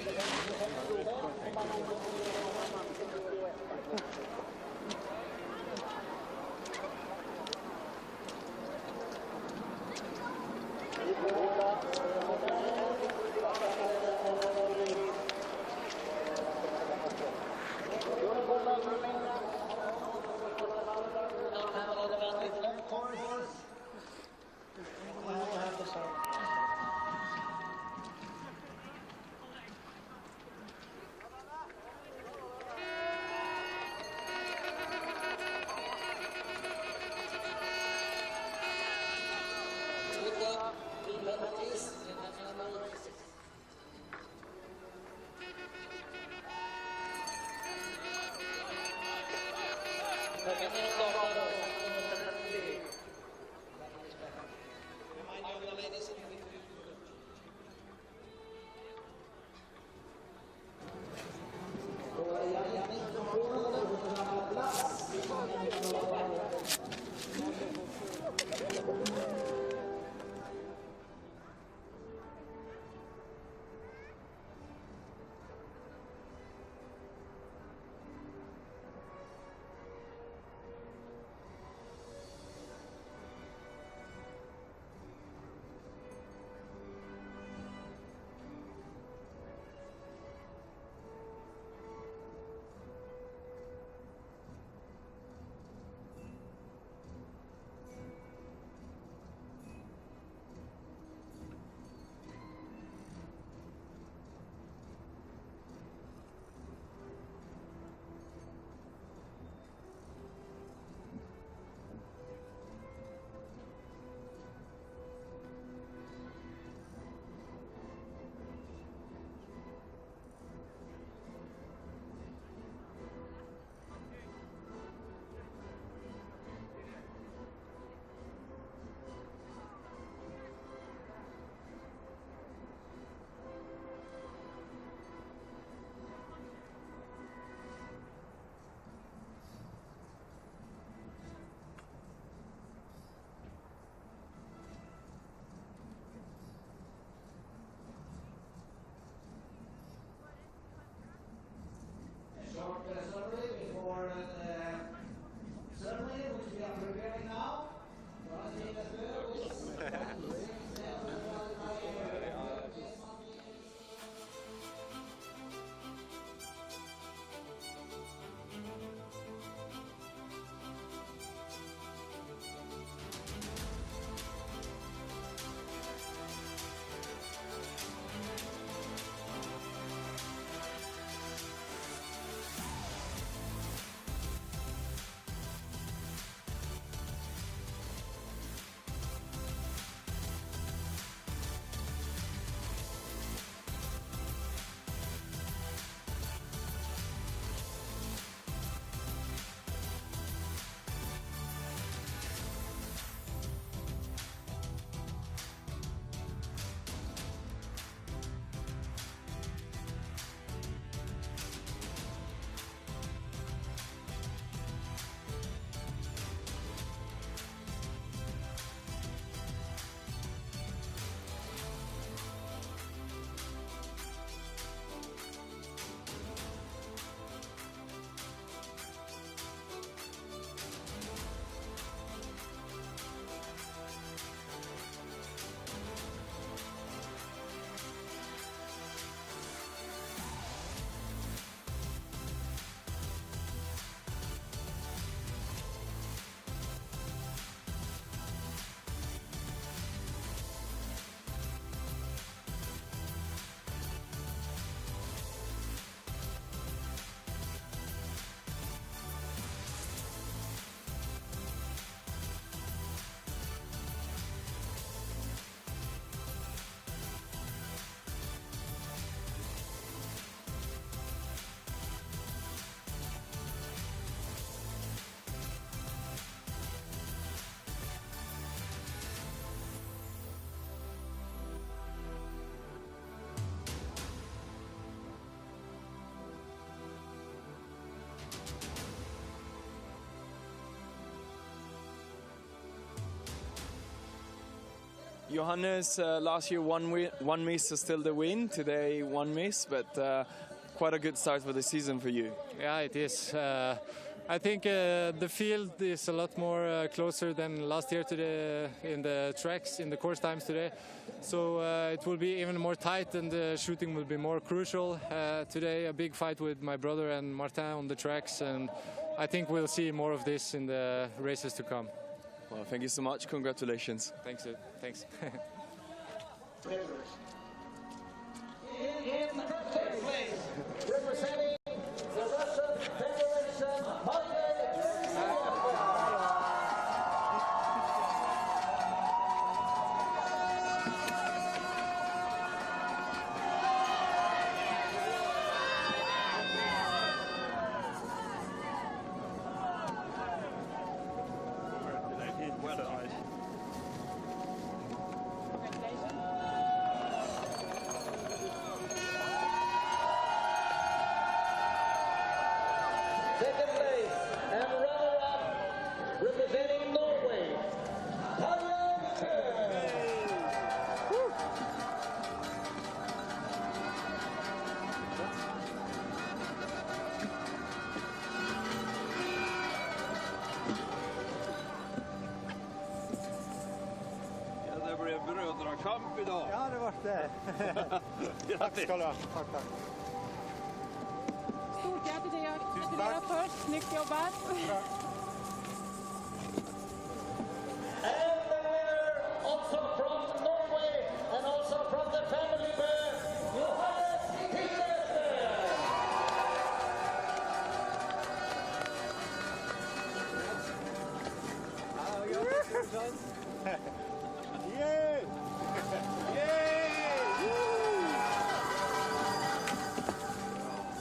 [SPEAKER 8] Johannes, last year one miss is still the win. Today one miss, but quite a good start for the season for you.
[SPEAKER 7] Yeah, it is. I think the field is a lot more closer than last year in the tracks, in the course times today. So it will be even more tight and the shooting will be more crucial. Today a big fight with my brother and Martin on the tracks, and I think we'll see more of this in the races to come.
[SPEAKER 8] Well, thank you so much. Congratulations.
[SPEAKER 7] Thanks. Thanks.
[SPEAKER 6] In third place, representing the Russian Federation, second place and runner-up, representing Norway,
[SPEAKER 2] Ja, det blev brödrakamp idag.
[SPEAKER 7] Ja, det var det. Tack ska du ha. Tack.
[SPEAKER 3] Stort gratulerar först. Snyggt jobbat.
[SPEAKER 6] and the winner also from Norway and also from the family bear, Johannes Petersen.
[SPEAKER 7] Yay!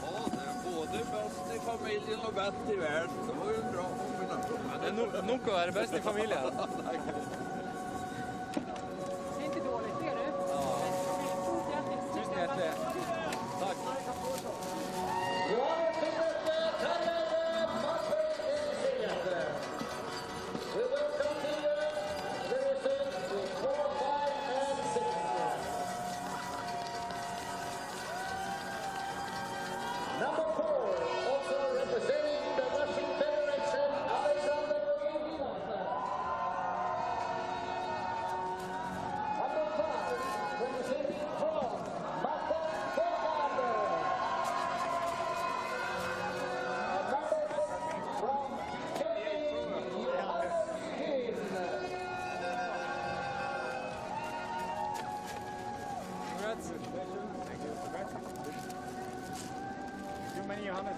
[SPEAKER 2] Ja, det är både bäst i familjen och bäst i världen. Det var ju en bra kombination.
[SPEAKER 7] Nog å være best i familien.
[SPEAKER 3] Det är inte dåligt, ser du? Stort grattis.
[SPEAKER 7] Tusen hjertelig. Takk.
[SPEAKER 6] Johannes Petersen, Herren, Martin. We will continue the results with 4, 5, and 6. Number 4, also representing the Russian Federation, Alexander Biatlón. Number 5, representing from Martin Bergander. And number 6, from Turkey, Herren.
[SPEAKER 7] Congrats. Thank you. Congrats. Too many Johannes.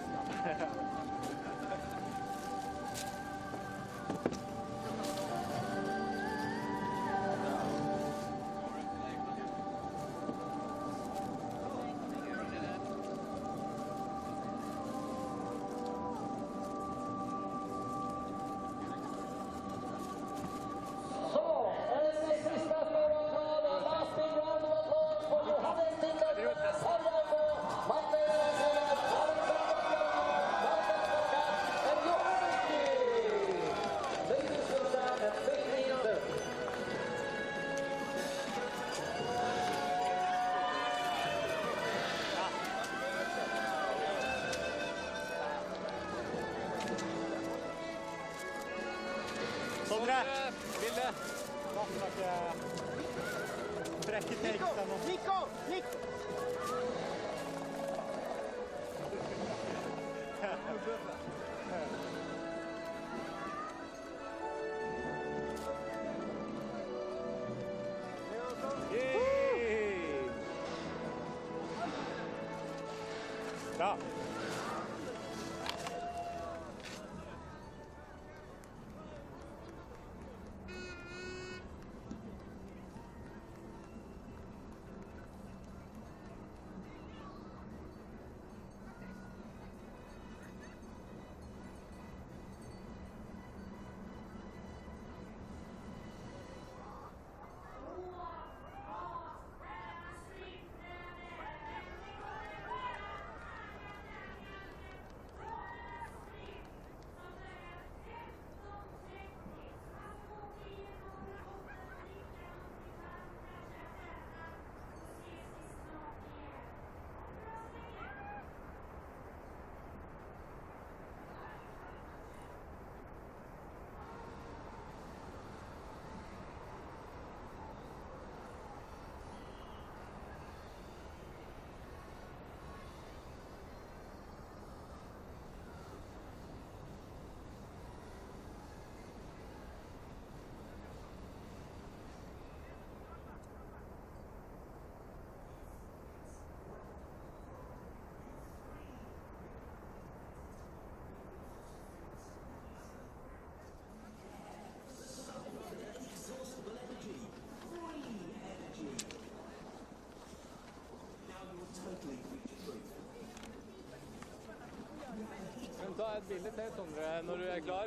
[SPEAKER 6] Så, en sista förhållning, last big round of applause for Johannes Petersen, Herren, Martin Bergander, Alexander Biatlón, and Johannes. Ladies and gentlemen, 15th.
[SPEAKER 7] Sondre, bilde. Frekke takes der nå. Nico! Ja. et bilde til, Sondre, når du er klar.